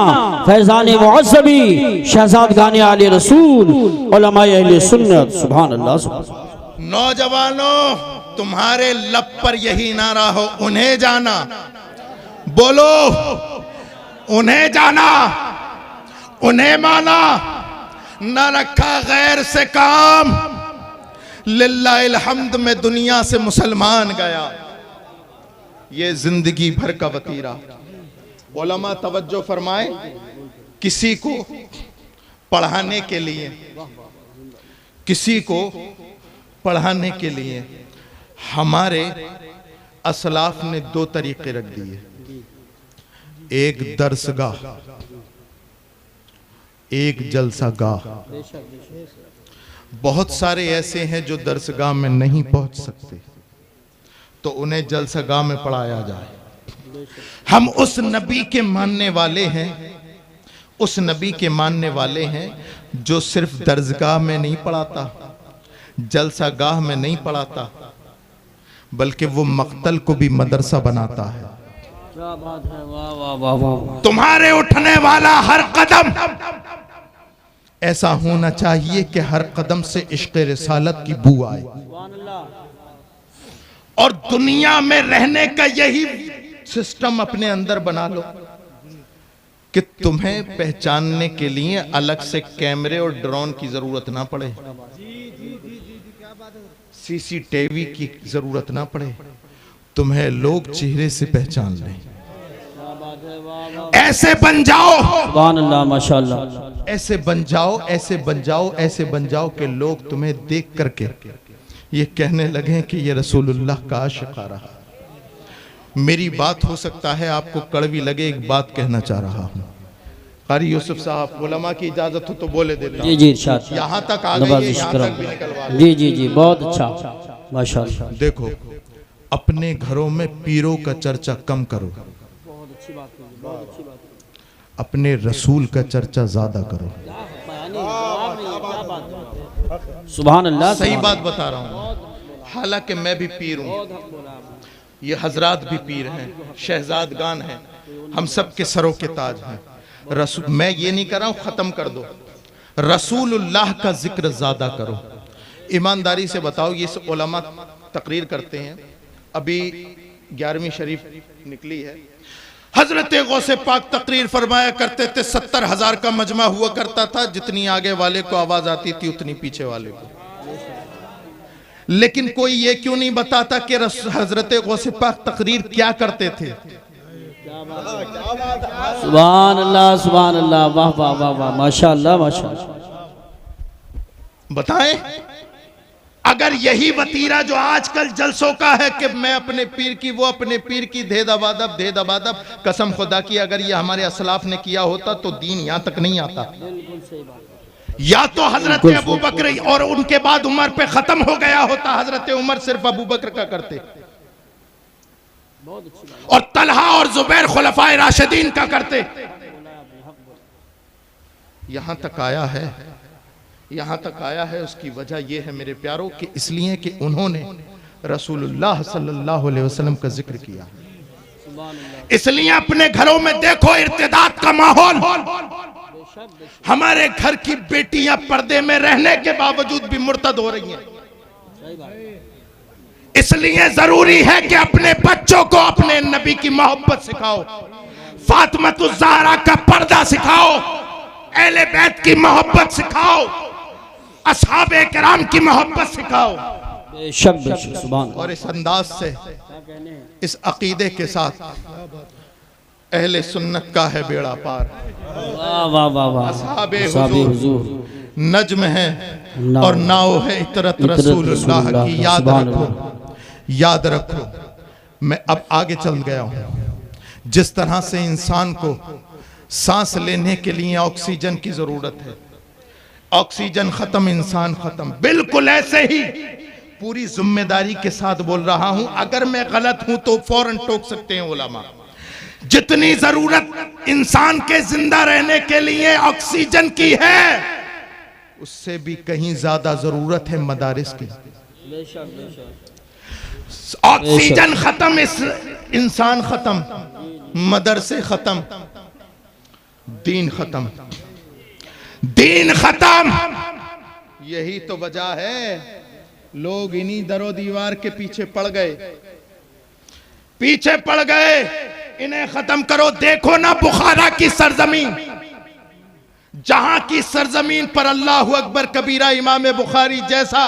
फैजाने मुअज़्ज़बी, शहजादगाने आले रसूल, उलमाए अहले सुन्नत। सुभान अल्लाह। नौजवानों, तुम्हारे लब पर यही नारा हो, उन्हें जाना, बोलो उन्हें जाना उन्हें माना, न रखा गैर से काम, लिल्लाहिल हम्द में दुनिया से मुसलमान गया। ये जिंदगी भर का वतीरा। उलमा तवज्जो फरमाए, किसी को पढ़ाने के लिए, किसी को पढ़ाने के लिए हमारे असलाफ ने दो तरीके रख दिए, एक दरसगाह, एक जलसागाह। बहुत सारे ऐसे हैं जो दरसगाह में नहीं पहुंच सकते, तो उन्हें जलसागाह में पढ़ाया जाए। हम उस नबी के मानने वाले हैं, उस नबी के मानने वाले हैं जो सिर्फ दरसगाह में नहीं पढ़ाता, जलसागाह में नहीं पढ़ाता, बल्कि वो मक्तल को भी मदरसा बनाता है। क्या बात है, वाह वाह वाह वाह। तुम्हारे उठने वाला हर कदम ऐसा होना चाहिए कि हर कदम से इश्क़ रिसालत की बू आए, और दुनिया में रहने का यही सिस्टम अपने अंदर बना लो कि तुम्हें पहचानने के लिए अलग से कैमरे और ड्रोन की जरूरत ना पड़े, सीसीटीवी की जरूरत ना पड़े, तुम्हें लोग चेहरे से पहचान लें। ऐसे बन जाओ, सुभान अल्लाह माशाअल्लाह, ऐसे बन जाओ, ऐसे बन जाओ, ऐसे बन जाओ कि लोग तुम्हें देख करके ये कहने लगे कि ये रसूलुल्लाह का आशिक आ रहा। मेरी बात हो सकता है आपको कड़वी लगे, एक बात कहना चाह रहा हूँ। कारी यूसुफ साहब, उलमा की इजाजत हो तो बोले देता। जी जी इरशाद, यहाँ तक आ गई, यहाँ तक भी निकलवा। जी जी जी बहुत अच्छा माशाअल्लाह। देखो, अपने घरों में पीरों का चर्चा कम करो, अपने रसूल का चर्चा ज्यादा करो। सुभान अल्लाह, सही बात बता रहा हूँ। हालांकि मैं भी पीर हूँ, ये हजरात भी पीर हैं, शहजादगान हैं, हम सब के सरों के ताज हैं। रसूल, मैं ये नहीं कर रहा हूँ खत्म कर दो, रसूलुल्लाह का जिक्र ज्यादा करो। ईमानदारी से बताओ, ये उलमा तकरीर करते हैं, अभी 11वीं शरीफ निकली है, हजरत गौसे पाक तकरीर फरमाया करते थे, 70,000 का मजमा हुआ करता था, जितनी आगे वाले को आवाज आती थी उतनी पीछे वाले को। लेकिन कोई ये क्यों नहीं बताता कि हजरत गौसे पाक तकरीर क्या करते थे? सुभान अल्लाह, वाह वाह वाह वाह, माशाअल्लाह माशाअल्लाह। बताएं, अगर यही वतीरा जो आजकल जलसों का है कि मैं अपने पीर की, वो अपने पीर की, दे दबादब, कसम खुदा की अगर ये हमारे असलाफ ने किया होता तो दीन यहाँ तक नहीं आता। या तो हजरत अबू बकर और उनके बाद उमर पे खत्म हो गया होता, हजरत उमर सिर्फ अबू बकर का करते और तलहा और जुबैर खुलफाए राशिदीन का करते। यहां तक आया है यहाँ तक आया है उसकी वजह यह है मेरे प्यारों कि इसलिए कि उन्होंने रसूलुल्लाह सल्लल्लाहु अलैहि वसल्लम का जिक्र किया। इसलिए अपने घरों में देखो इर्तिदाद का माहौल, हमारे घर की बेटियां पर्दे में रहने के बावजूद भी मुर्तद हो रही हैं। इसलिए जरूरी है कि अपने बच्चों को अपने नबी की मोहब्बत सिखाओ, फातिमातुज़ ज़हरा का पर्दा सिखाओ, अहले बैत की मोहब्बत सिखाओ, असहाबे किराम की मोहब्बत सिखाओ। बेशक बेशक सुभान। और इस अंदाज से, इस अकीदे के साथ अहले सुन्नत का है बेड़ा पार। वाह वाह वाह वाह। असहाबे असहाबे हुजूर हुजूर नज्म है और नाव है इतरत रसूलुल्लाह की। याद रखो, याद रखो। मैं अब आगे चल गया हूं। जिस तरह से इंसान को सांस लेने के लिए ऑक्सीजन की जरूरत है, ऑक्सीजन खत्म इंसान खत्म, बिल्कुल ऐसे ही पूरी जिम्मेदारी के साथ बोल रहा हूं। अगर मैं गलत हूं तो फौरन टोक सकते हैं उलमा। जितनी जरूरत इंसान के जिंदा रहने के लिए ऑक्सीजन की है, उससे भी कहीं ज्यादा जरूरत है मदारिस की। ऑक्सीजन खत्म, इस इंसान खत्म, मदरसे खत्म, दीन खत्म, दीन खत्म। यही तो वजह है लोग इन्हीं दरो दीवार के पीछे पड़ गए, पीछे पड़ गए। इन्हें खत्म करो। देखो ना बुखारा की सरजमीन, जहां की सरजमीन पर अल्लाहु अकबर कबीरा इमाम बुखारी जैसा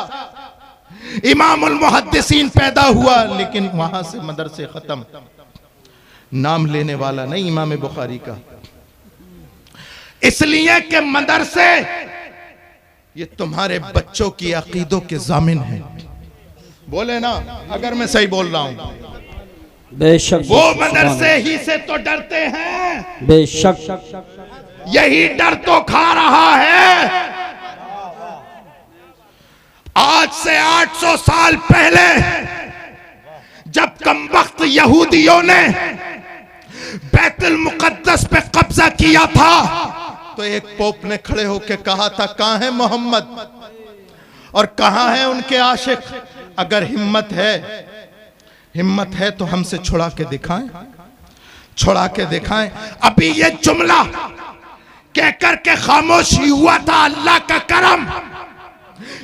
इमामुल मुहद्दिसीन पैदा हुआ, लेकिन वहां से मदरसे खत्म। नाम लेने वाला नहीं इमाम बुखारी का, इसलिए कि मदरसे ये तुम्हारे बच्चों की अकीदों के जामिन है। बोले ना अगर मैं सही बोल रहा हूं। बेशक वो मदरसे ही से तो डरते हैं, बेशक यही डर तो खा रहा है। आज से 800 साल पहले जब कमबख्त यहूदियों ने बैतुल मुकद्दस पे कब्जा किया था, तो एक पोप ने खड़े होकर कहा था, कहां है मोहम्मद और कहां है उनके आशिक? अगर हिम्मत है तो हमसे छुड़ा के दिखाएं, छुड़ा के दिखाएं। अभी ये जुमला कहकर के खामोशी हुआ था अल्लाह का करम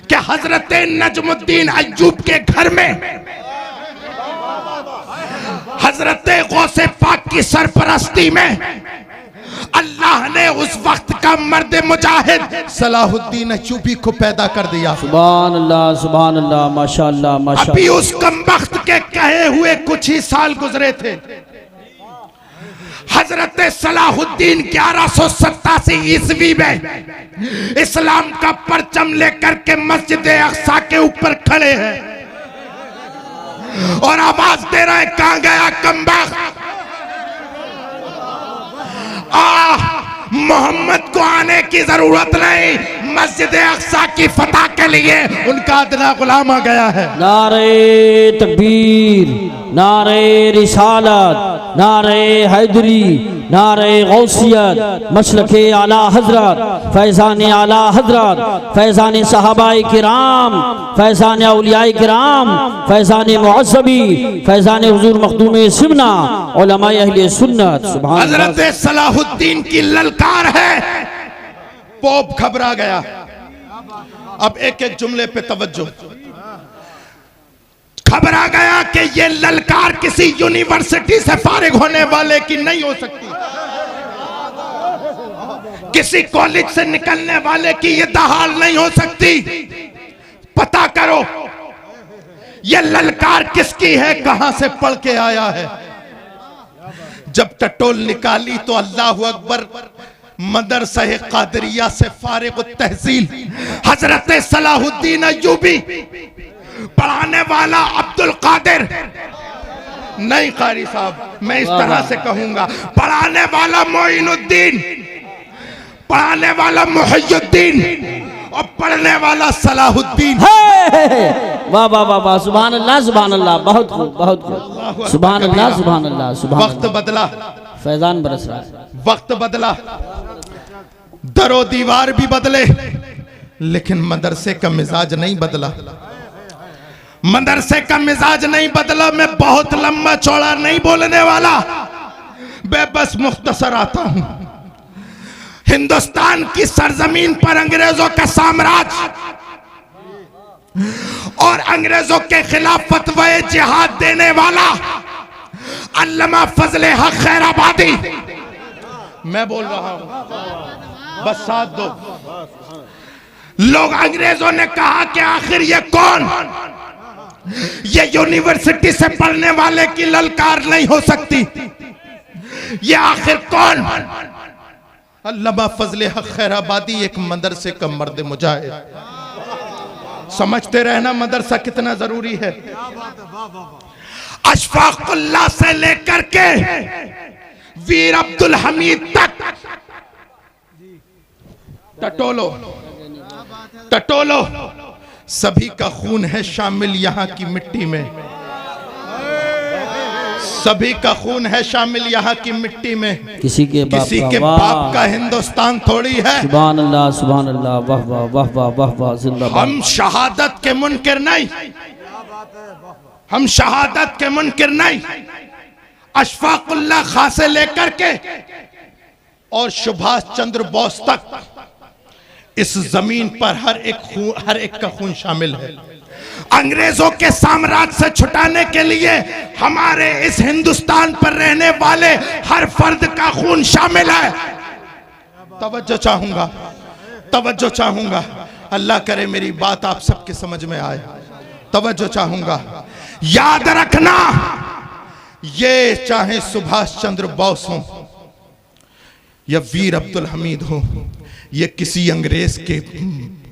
कि हजरत नजमुद्दीन अय्यूब के घर में हजरत गौसे पाक की सरपरस्ती में अल्लाह ने उस वक्त का मर्द मुजाहिद सलाहुद्दीन अय्यूबी को पैदा कर दिया। सुभान अल्लाह माशाअल्लाह माशाअल्लाह। अभी उस कमबख्त के कहे हुए कुछ ही साल गुजरे थे। हजरत सलाहुद्दीन 1187 ईस्वी में इस्लाम का परचम लेकर के मस्जिद अक्सा के ऊपर खड़े हैं और आवाज दे रहे, कहां गया कमबख्त? मोहम्मद को आने की जरूरत नहीं, मस्जिद अक्सा की फतह के लिए उनका अदना गुलाम आ गया है। नारे तकबीर, नारे रिसालत, नारे हैदरी, नारे गौसियत, मसलके आला हजरत, फैजान आला हजरत, फैजान सहाबाए किराम, फैजान औलियाए किराम, फैजान मुअज़्ज़बी, फैजान हुजूर मखदूम सिमना, उलमाए अहले सुन्नत। सुभान अल्लाह। हजरत सलाहुद्दीन की ललकार है। पोप घबरा गया। अब एक एक जुमले पे तवज्जो। घबरा गया कि ये ललकार किसी यूनिवर्सिटी से फारिग होने वाले की नहीं हो सकती, किसी कॉलेज से निकलने वाले की ये दहाल नहीं हो सकती। पता करो ये ललकार किसकी है, कहां से पढ़ के आया है। जब टटोल निकाली तो अल्लाहु अकबर, मदरसा कादरिया से फारिग तहसील हजरत सलाहुद्दीन अय्यूबी, पढ़ाने वाला अब्दुल कादिर, नहीं कारी साहब मैं इस तरह से कहूंगा, पढ़ाने वाला मोइनुद्दीन, पढ़ाने वाला मुहियुद्दीन और पढ़ने वाला सलाहुद्दीन। वाह वाह वाह वाह, सुभान अल्लाह, बहुत खूब, बहुत खूब, सुभान अल्लाह, सुभान अल्लाह, सुभान। वक्त बदला, फैजान बरस रहा है, वक्त बदला, दरो दीवार भी बदले, लेकिन मदरसे का मिजाज नहीं बदला। मदरसे का मिजाज नहीं बदला। मैं बहुत लंबा चौड़ा नहीं बोलने वाला, मैं बस मुख्तसर आता हूं। हिंदुस्तान की सरजमीन पर अंग्रेजों का साम्राज्य और अंग्रेजों के खिलाफ फतवाए जिहाद देने वाला अल्लामा फजले हक खैराबादी, मैं बोल रहा हूं, बस साथ दो। लोग अंग्रेजों ने कहा कि आखिर ये कौन, ये यूनिवर्सिटी से पढ़ने वाले की ललकार नहीं हो सकती, ये आखिर कौन? अल्लामा फजले हक खैराबादी एक मदरसे का मर्द मुजाहिद। समझते रहना मदरसा कितना जरूरी है। अशफाकुल्लाह से लेकर के वीर अब्दुल हमीद तक, टटोलो सभी का खून है शामिल यहाँ की मिट्टी में, सभी का खून है शामिल यहाँ की मिट्टी में। किसी के बाप का हिंदुस्तान थोड़ी है। सुभान अल्लाह, सुभान अल्लाह, वाह वाह वाह वाह वाह वाह, जिंदाबाद। हम शहादत के मुनकिर नहीं, हम शहादत के मुनकिर नहीं। अशफाकुल्लाह खां से लेकर के और सुभाष चंद्र बोस तक इस जमीन पर हर एक का खून शामिल है। अंग्रेजों के साम्राज्य से छुटाने के लिए हमारे इस हिंदुस्तान पर रहने वाले हर फर्द का खून शामिल है। तवज्जो चाहूंगा, अल्लाह करे मेरी बात आप सबके समझ में आए। तवज्जो चाहूंगा, याद रखना, ये चाहे सुभाष चंद्र बोस हो या वीर अब्दुल हमीद हो, ये किसी अंग्रेज के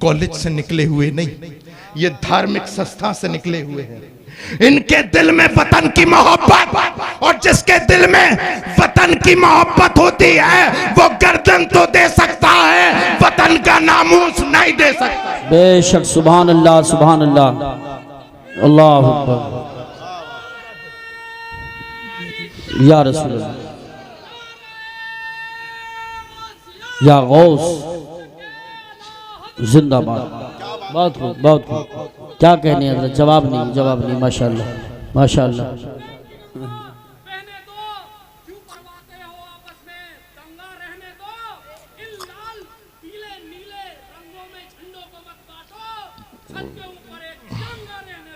कॉलेज से निकले हुए नहीं, ये धार्मिक संस्था से निकले हुए हैं। इनके दिल में वतन की मोहब्बत, और जिसके दिल में वतन की मोहब्बत होती है वो गर्दन तो दे सकता है, वतन का नामूस नहीं दे सकता। बेशक, सुभान अल्लाह, सुभान अल्लाह, अल्लाह अकबर, या रसूल अल्लाह, या गौस, जिंदाबाद। बहुत खूब, बहुत खूब। क्या कहने हजरत, जवाब नहीं, माशाअल्लाह, माशाअल्लाह। रहने दो, क्यों करवाते हो आपस में दंगा, रहने दो, इन लाल पीले नीले रंगों में झंडों को मत बांटो, छत के ऊपर एक तिरंगा रहने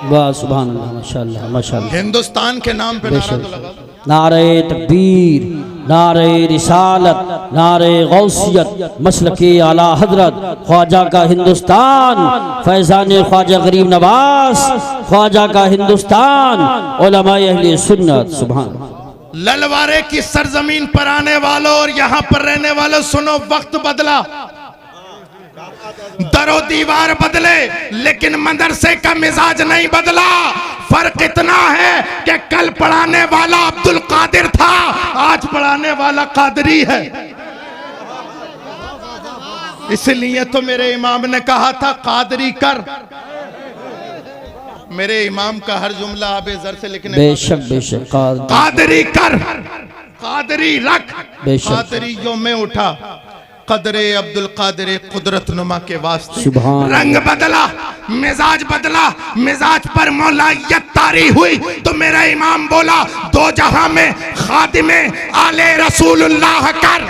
दो। वाह, सुभान अल्लाह, माशाअल्लाह, माशाअल्लाह। हिंदुस्तान के नाम पे नारा तो लगा। नारे तकबीर, नारे रिसालत, नारे गौसियत, मसलके आला हजरत, ख्वाजा का हिंदुस्तान, फैजान ख्वाजा गरीब नवाज, ख्वाजा का हिंदुस्तान, उलमाए अहले सुन्नत। सुभान। ललवारे की सरजमीन पर आने वालों और यहाँ पर रहने वालों, सुनो, वक्त बदला, दरो दीवार बदले, लेकिन मदरसे का मिजाज नहीं बदला। फर्क इतना है कि कल पढ़ाने वाला अब्दुल कादिर था, आज पढ़ाने वाला कादरी है। इसलिए तो मेरे इमाम ने कहा था कादरी कर। मेरे इमाम का हर जुमला आबे जर से लिखने, बेशक बेशक, कादरी कर, कादरी रख, बेशक। कादरियों में उठा, कदरे अब्दुल कादिर कुदरत नुमा के वास्ते। सुभान। रंग बदला, मिजाज बदला, मिजाज पर मौलायत तारी हुई तो मेरा इमाम बोला, दो जहां में खादिमे आले रसूलुल्लाह कर।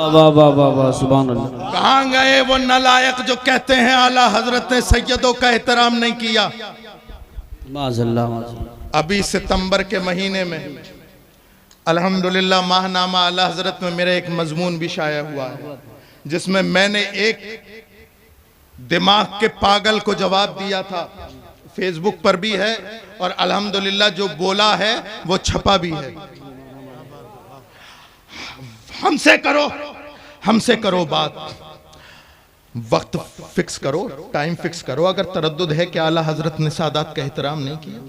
वाह वाह वाह वाह, सुभान अल्लाह। कहां गए वो नालायक जो कहते हैं आला हजरत ने सैयदों का एहतराम नहीं किया। माज़अल्लाह, माज़अल्लाह। अभी सितंबर के महीने में अल्हम्दुलिल्लाह माहनामा आला हजरत में मेरा एक मजमून भी शाया हुआ है, जिसमें मैंने एक दिमाग के पागल को जवाब दिया था। फेसबुक पर भी है और अल्हम्दुलिल्लाह जो बोला है वो छपा भी है। हमसे करो बात, वक्त फिक्स करो, टाइम फिक्स करो। अगर तरद्दुद है कि आला हजरत ने सादात का एहतराम नहीं किया,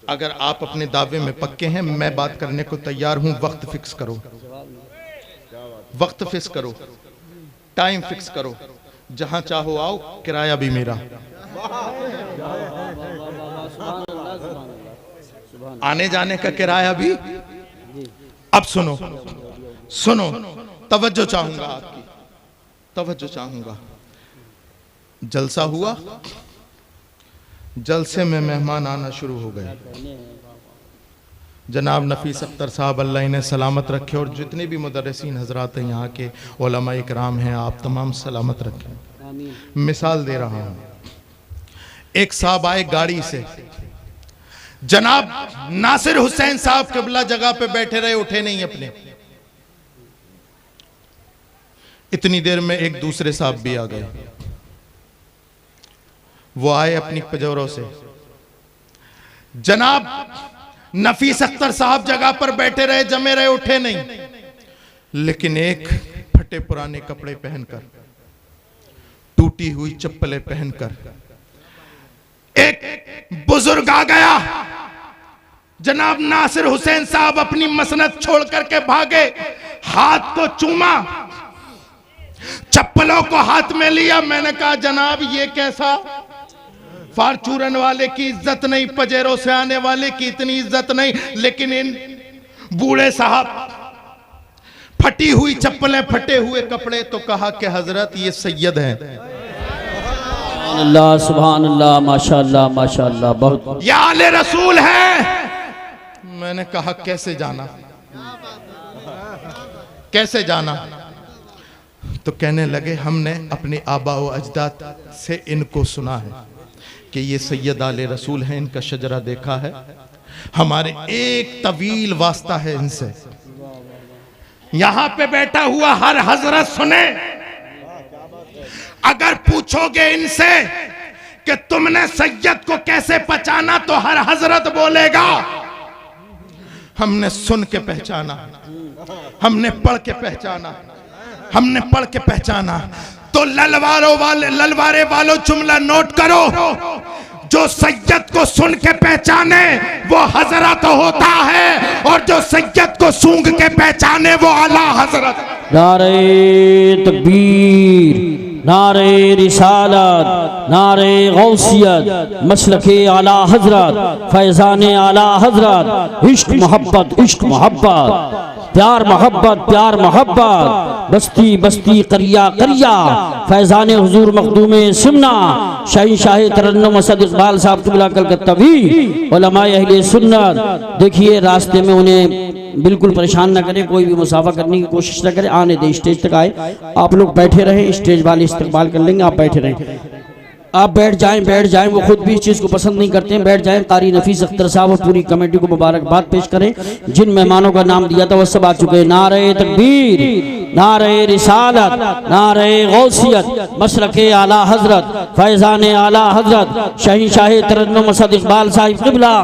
अगर आप अपने दावे में पक्के हैं, मैं बात करने को तैयार हूं। वक्त फिक्स करो, वक्त फिक्स करो, टाइम फिक्स करो, जहां चाहो आओ, किराया भी मेरा, आने जाने का किराया भी। अब सुनो, तवज्जो चाहूंगा आपकी। तवज्जो चाहूंगा। जलसा हुआ, जलसे में मेहमान आना शुरू हो गए। जनाब नफीस अख्तर साहब अल्लाह इन्हें सलामत रखे, और जितने भी मुदर्रिसीन हजरात हैं, यहाँ के उलमा इकराम हैं, आप तमाम सलामत रखें। मिसाल दे रहा हूँ, एक साहब आए गाड़ी से, जनाब नासिर हुसैन साहब क़िबला जगह पे बैठे रहे, उठे नहीं अपने। इतनी देर में एक दूसरे साहब भी आ गए। वो आए अपनी पजौरों से, जनाब नफीस अख्तर साहब जगह पर बैठे रहे, जमे रहे, उठे नहीं। लेकिन एक फटे पुराने कपड़े पहनकर, टूटी हुई चप्पलें पहनकर एक बुजुर्ग आ गया। जनाब नासिर हुसैन साहब अपनी मसनद छोड़ करके भागे, हाथ को चूमा, चप्पलों को हाथ में लिया। मैंने कहा जनाब ये कैसा, फार्चूरन वाले की इज्जत नहीं, पजेरों से आने वाले की इतनी इज्जत नहीं, लेकिन इन बूढ़े साहब फटी हुई चप्पलें, फटे हुए कपड़े। तो कहा कि हजरत ये सैयद हैं। अल्लाह सुभान अल्लाह, माशाअल्लाह माशाअल्लाह, बहुत ये आले रसूल है। मैंने कहा कैसे जाना, कैसे जाना? तो कहने लगे हमने अपने आबा व अजदाद से इनको सुना है कि ये सैयद आले रसूल हैं, इनका शजरा देखा है, हमारे एक तवील वास्ता है इनसे। यहां पे बैठा हुआ हर हजरत सुने, अगर पूछोगे इनसे कि तुमने सैयद को कैसे पहचाना, तो हर हजरत बोलेगा हमने सुन के पहचाना, हमने पढ़ के पहचाना, हमने पढ़ के पहचाना। तो ललवारे वालों जुमला नोट करो, जो सैयद को सुन के पहचाने वो हजरत होता है, और जो सैयद को सूंघ के पहचाने वो आला हजरत। नारे तकबीर, नारे रिसालत, नारे गौसियत, मसलके आला हजरत, फैजाने आला हजरत, इश्क मोहब्बत, इश्क मोहब्बत, प्यार मोहब्बत, प्यार मोहब्बत, बस्ती बस्ती करिया करिया, फैजाने हुजूर मखदूमे सुन्ना, शहंशाह तरन्नुम असद इकबाल साहब क़िबला कलकत्तावी, उलमाए अहले सुन्नत। देखिए रास्ते में उन्हें बिल्कुल परेशान ना करें, कोई भी मुसाफा करने की कोशिश ना करें, आने दें, स्टेज तक आए। आप लोग बैठे रहें, स्टेज वाले इस्तकबाल कर लेंगे, आप बैठे रहें। आप बैठ जाएं, वो खुद भी इस चीज़ को पसंद नहीं करते हैं, बैठ जाएं। कारी नफीस अख्तर साहब और पूरी कमेटी को मुबारकबाद पेश करें। जिन मेहमानों का नाम दिया था वो सब आ चुके हैं। नारे तकबीर, नारे रिसालत, नारे गौसियत, मसलके आला हजरत, फैजाने आला हजरत, शहंशाह तरन्नुम असद इकबाल साहिब क़िबला,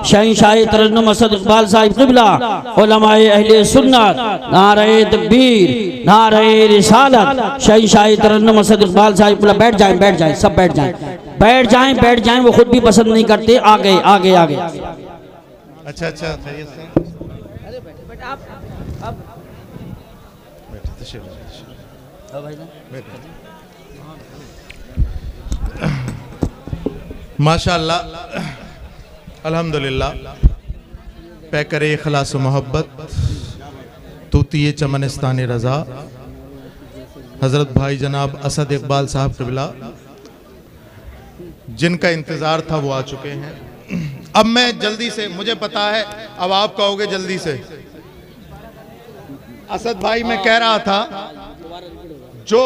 शहंशाह तरन्नुम असद इकबाल साहिब क़िबला, उलमाए अहले सुन्नत। नारे तकबीर, नारे रिसालत, शहंशाह तरन्नुम असद इकबाल साहिब क़िबला। बैठ जाएं, सब बैठ जाएं, वो खुद भी पसंद नहीं करते। आगे। अच्छा खैरियत से माशाअल्लाह, अल्हम्दुलिल्लाह। पैकर इखलास मोहब्बत, तूतिए चमनिस्तान रज़ा, हज़रत भाई जनाब असद इकबाल साहब क़िबला, जिनका इंतज़ार था वो आ चुके हैं। अब मैं जल्दी से, मुझे पता है अब आप कहोगे जल्दी से। असद भाई मैं कह रहा था, जो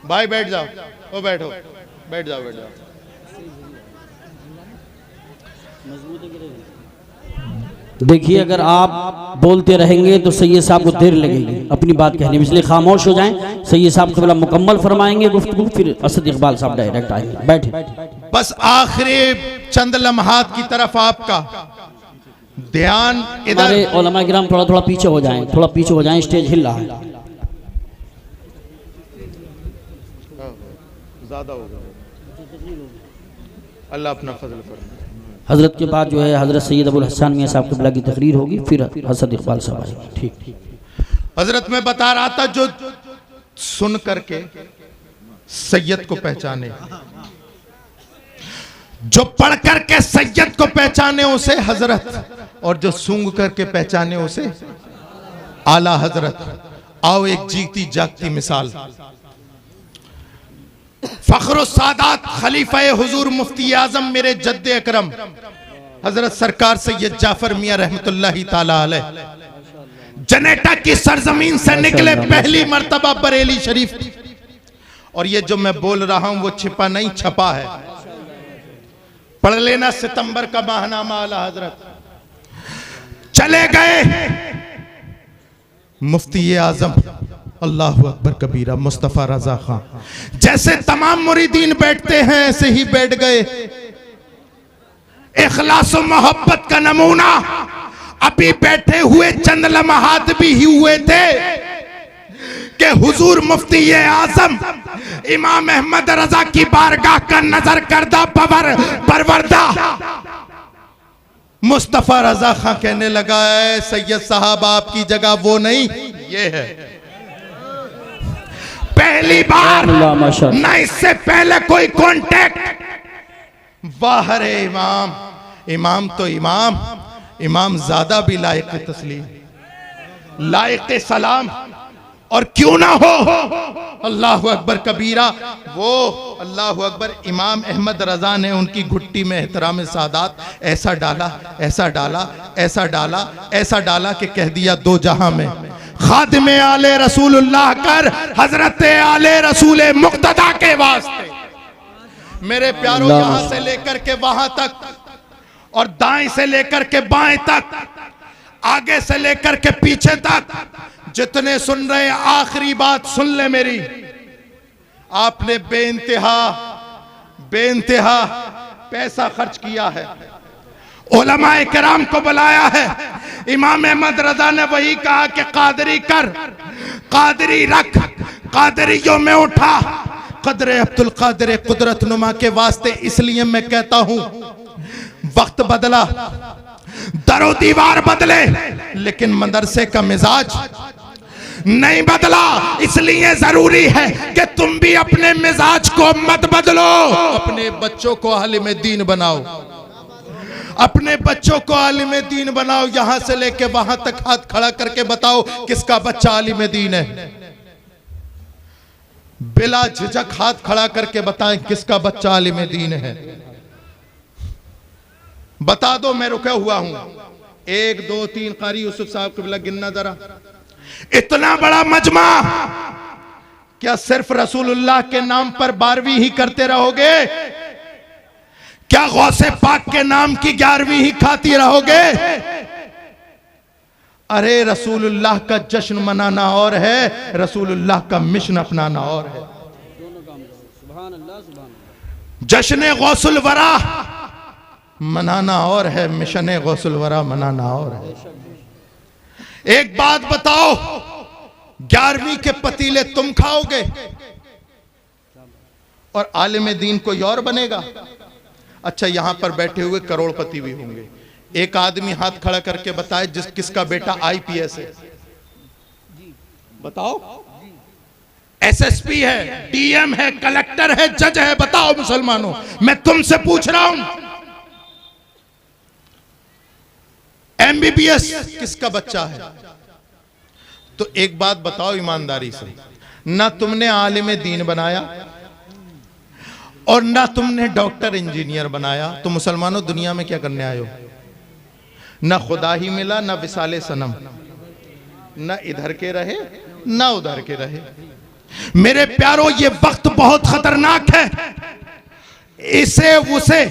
भाई बैठ जाओ, वो बैठो, बैठ जाओ। देखिए अगर आप बोलते रहेंगे तो सैयद साहब को देर लगेगी अपनी बात कहने में, इसलिए खामोश हो जाएं। सैयद साहब क़िबला मुकम्मल फरमाएंगे गुफ्तगू, फिर असद इकबाल साहब डायरेक्ट आएंगे। बैठे। बस आखिरी चंद लम्हात की तरफ आपका ध्यान इधर। हमारे उलमा किराम थोड़ा पीछे हो जाएं, स्टेज हिल रहा है। ज्यादा हो गया, अल्लाह अपना फजल फरमाए। हजरत के बाद जो है हजरत सैयद अबुल हसन मियां साहब क़िबला की तकरीर होगी, फिर असद इकबाल साहब आएंगे। ठीक। हजरत मैं बता रहा था, जो सुन करके सैयद को पहचाने, जो पढ़ करके सैयद को पहचाने उसे हजरत, और जो सूंघ करके पहचाने उसे आला हजरत। आओ एक जीती जागती मिसाल, फख्र सादात खलीफा हुजूर मुफ्ती आजम मेरे जद्द अकरम हजरत सरकार सैयद जाफर मियां रहमतुल्लाहि ताला अलैह जनेटा की सरजमीन से निकले पहली मर्तबा बरेली शरीफ। और ये जो मैं बोल रहा हूं वो छिपा नहीं छपा है, पढ़ लेना सितंबर का माहनामा आला हजरत। चले गए मुफ्ती आजम अल्लाह अकबर कबीरा मुस्तफा रजा खां, जैसे तमाम मुरीदीन बैठते हैं ऐसे ही बैठ गए। इखलास और मोहब्बत का नमूना अभी बैठे हुए चंद लम्हात भी हुए थे कि हुजूर मुफ्ती आजम इमाम अहमद रजा की बारगाह का नजर करदा परवरदा मुस्तफा रजा खां कहने लगा है सैयद साहब आपकी जगह वो नहीं ये है। पहली बार ना इससे पहले कोई कांटेक्ट। वाह रे इमाम, इमाम तो इमाम, इमाम ज्यादा भी लायक तस्लीम, लायक सलाम। और क्यों ना हो अल्लाह अकबर कबीरा, वो अल्लाह अकबर इमाम अहमद रजा ने उनकी घुट्टी में एहतराम सादात ऐसा डाला, ऐसा डाला, ऐसा डाला, ऐसा डाला कि कह दिया दो जहां में खादिमे आले रसूलुल्लाह कर हजरत आले रसूल मुक्तदा के वास्ते। मेरे प्यारों यहां से लेकर के वहां तक और दाएं से लेकर के बाएं तक, आगे से लेकर के पीछे तक जितने सुन रहे हैं आखिरी बात सुन ले मेरी। आपने बेइंतहा पैसा खर्च किया है, उलमाए किराम को बुलाया है। इमाम अहमद रजा ने वही कहा कि कादरी कर, कादरी रख, कादरियों में उठा, कदरे अब्दुल कादिर कुदरत नुमा के वास्ते। इसलिए मैं कहता हूं वक्त बदला, दरो दीवार बदले, लेकिन मदरसे का मिजाज नहीं बदला। इसलिए जरूरी है कि तुम भी अपने मिजाज को मत बदलो, अपने बच्चों को आलिम दीन बनाओ, अपने बच्चों को आलिम दीन बनाओ। यहां से लेके वहां तक हाथ खड़ा करके बताओ किसका बच्चा आलिम दीन है। बिला झिझक हाथ खड़ा करके बताएं किसका बच्चा आलिम दीन है। बता दो, मैं रुका हुआ हूं। 1 2 3 कारी यूसुफ साहब क़िबला गिनना जरा। इतना बड़ा मजमा, क्या सिर्फ रसूलुल्लाह के नाम पर 12वीं ही करते रहोगे? क्या गौसे पाक के नाम की 11वीं ही खाती रहोगे? अरे रसूलुल्लाह का जश्न मनाना और है, रसूलुल्लाह का मिशन अपनाना और है। जश्न गौसुल वरा मनाना और है, मिशन गौसुल वरा मनाना और है। एक बात बताओ, 11वीं के पतीले तुम खाओगे और आलिम दीन कोई और बनेगा? अच्छा, यहां पर बैठे हुए करोड़पति भी होंगे। एक आदमी हाथ खड़ा करके बताए किसका बेटा आईपीएस है। बताओ। एसएसपी है, डीएम है, कलेक्टर है, जज है। बताओ मुसलमानों, मैं तुमसे पूछ रहा हूं। एमबीबीएस किसका बच्चा है? तो एक बात बताओ ईमानदारी से, ना तुमने आलिम दीन बनाया और ना तुमने डॉक्टर इंजीनियर बनाया, तो मुसलमानों दुनिया में क्या करने आए हो? ना खुदा ही मिला, ना विसाले सनम, ना इधर के रहे ना उधर के रहे। मेरे प्यारों, ये वक्त बहुत खतरनाक है, इसे उसे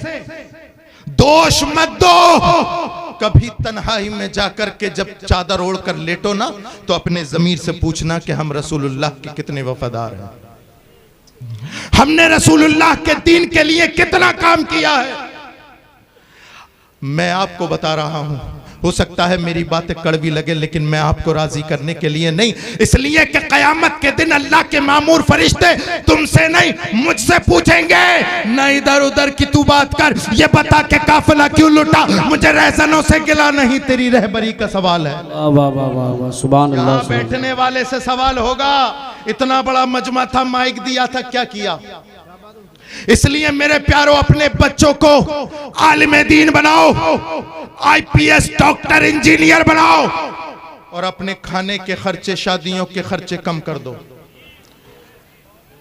दोष मत दो। कभी तन्हाई में जाकर के जब चादर ओढ़कर लेटो ना, तो अपने ज़मीर से पूछना कि हम रसूलुल्लाह के कितने वफादार हैं, हमने रसूलुल्लाह के दीन के लिए कितना काम किया है। मैं आपको बता रहा हूं, हो सकता है मेरी बातें कड़वी लगे, लेकिन मैं आपको राजी करने के लिए नहीं, इसलिए कि कयामत के दिन अल्लाह के मामूर फरिश्ते तुमसे नहीं मुझसे पूछेंगे, न इधर उधर की तू बात कर, ये बता के काफिला क्यों लुटा, मुझे रहजनों से गिला नहीं, तेरी रहबरी का सवाल है। वाह वाह वाह वाह, सुभान अल्लाह। बैठने वाले से सवाल होगा। इतना बड़ा मजमा था, माइक दिया था, क्या किया? इसलिए मेरे प्यारों, अपने बच्चों को आलिम दीन बनाओ, आईपीएस डॉक्टर इंजीनियर बनाओ, और अपने खाने के खर्चे, शादियों के खर्चे कम कर दो।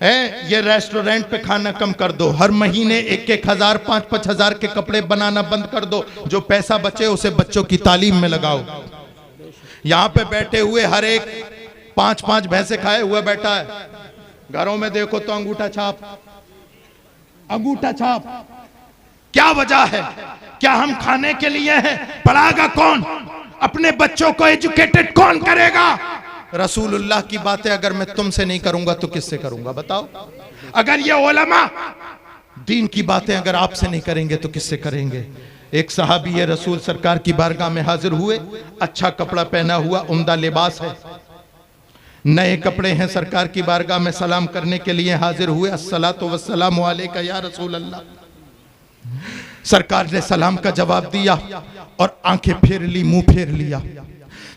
ये रेस्टोरेंट पे खाना कम कर दो। हर महीने 1,000 5,000 के कपड़े बनाना बंद कर दो। जो पैसा बचे उसे बच्चों की तालीम में लगाओ। यहाँ पे बैठे हुए हर एक 5-5 भैंसे खाए हुए बैठा है। घरों में देखो तो अंगूठा छाप, अंगूठा छाप। क्या वजह है? क्या हम खाने के लिए हैं? पढ़ाएगा कौन? अपने बच्चों को एजुकेटेड कौन करेगा? रसूलुल्लाह की बातें अगर मैं तुमसे नहीं करूंगा तो किससे करूंगा बताओ? अगर ये उलमा दीन की बातें अगर आपसे नहीं करेंगे तो किससे करेंगे? एक सहाबी ये रसूल सरकार की बारगाह में हाजिर हुए, अच्छा कपड़ा पहना हुआ, उम्दा लिबास है, नए कपड़े हैं, सरकार की बारगाह में सलाम करने के लिए हाजिर हुए। अस्सलातु वस्सलामु अलैका या रसूल अल्लाह। सरकार ने सलाम का जवाब दिया और आंखें फेर ली, मुंह फेर लिया।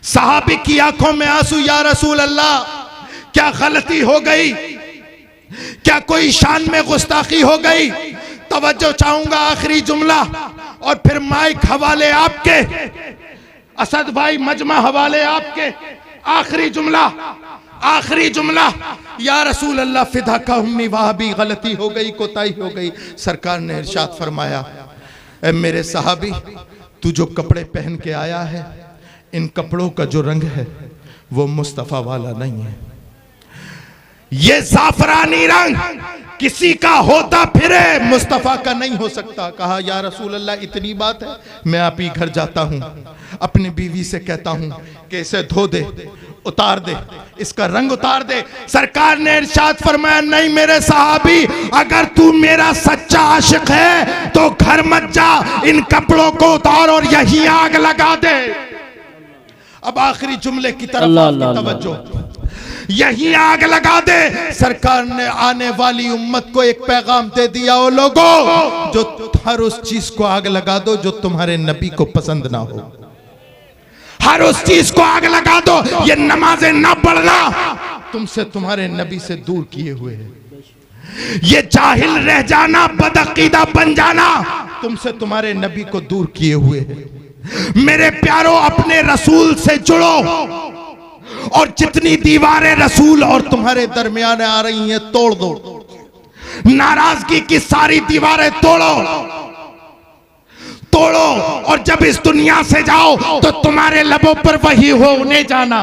सहाबी की आंखों में आंसू, या रसूल अल्लाह क्या गलती हो गई? क्या कोई शान में गुस्ताखी हो गई? तवज्जो चाहूंगा, आखिरी जुमला और फिर माइक हवाले आपके, असद भाई मजमा हवाले आपके। आखिरी जुमला, आखिरी जुमला। या रसूल अल्लाह फिदा का उम्मी, वहां भी गलती हो गई, कोताही हो गई। सरकार ने इरशाद फरमाया, ए मेरे सहाबी, तू जो कपड़े पहन के आया है, इन कपड़ों का जो रंग है वो मुस्तफा वाला नहीं है। ये जाफरानी रंग किसी का होता फिरे, मुस्तफा का नहीं हो सकता। कहा, या रसूल अल्लाह इतनी बात है? मैं आप ही घर जाता हूं, अपनी बीवी से कहता हूं कि इसे धो दे, उतार दे, इसका रंग उतार दे। सरकार ने इरशाद फरमाया, नहीं मेरे सहाबी, अगर तू मेरा सच्चा आशिक है तो घर मत जा, इन कपड़ों को उतार और यही आग लगा दे। अब आखिरी जुमले की तरफ आपकी तवज्जो, यही आग लगा दे। सरकार ने आने वाली उम्मत को एक पैगाम दे दिया, ओ लोगों, जो हर उस चीज को आग लगा दो जो तुम्हारे नबी को पसंद ना हो। हर उस चीज को आग लगा दो। ये नमाजें ना पढ़ना तुमसे तुम्हारे नबी से दूर किए हुए है। ये जाहिल रह जाना, बदअकीदा बन जाना तुमसे तुम्हारे नबी को दूर किए हुए है। मेरे प्यारो, अपने रसूल से जुड़ो और जितनी दीवारें रसूल और तुम्हारे दरमियान आ रही हैं तोड़ दो। नाराजगी की सारी दीवारें तोड़ो, तोड़ो। और जब इस दुनिया से जाओ तो तुम्हारे लबों पर वही हो, उन्हें जाना,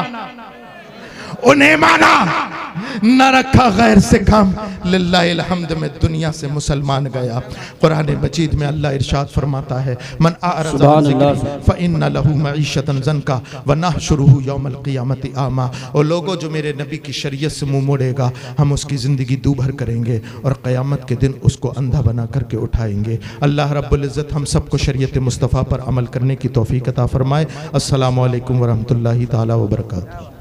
उन्हें माना, न रखा गैर से काम। लिल्लाहिल हम्द में दुनिया से मुसलमान गया। कुरान मजीद में अल्लाह इरशाद फरमाता है, मन आरज़ा अन ज़िक्री फ़इन्न लहू मईशतन ज़नका व नहशुरुहु यौमल क़ियामति आमा। और लोगों, जो मेरे नबी की शरीयत से मुंह मोड़ेगा, हम उसकी ज़िंदगी दूभर करेंगे और क़यामत के दिन उसको अंधा बना करके उठाएंगे। अल्लाह रब्बुल इज़्ज़त हम सबको शरीयत मुस्तफ़ा पर अमल करने की तौफ़ीक़ अता फ़रमाए। अस्सलामु अलैकुम व रहमतुल्लाहि तआला व बरकातुहू।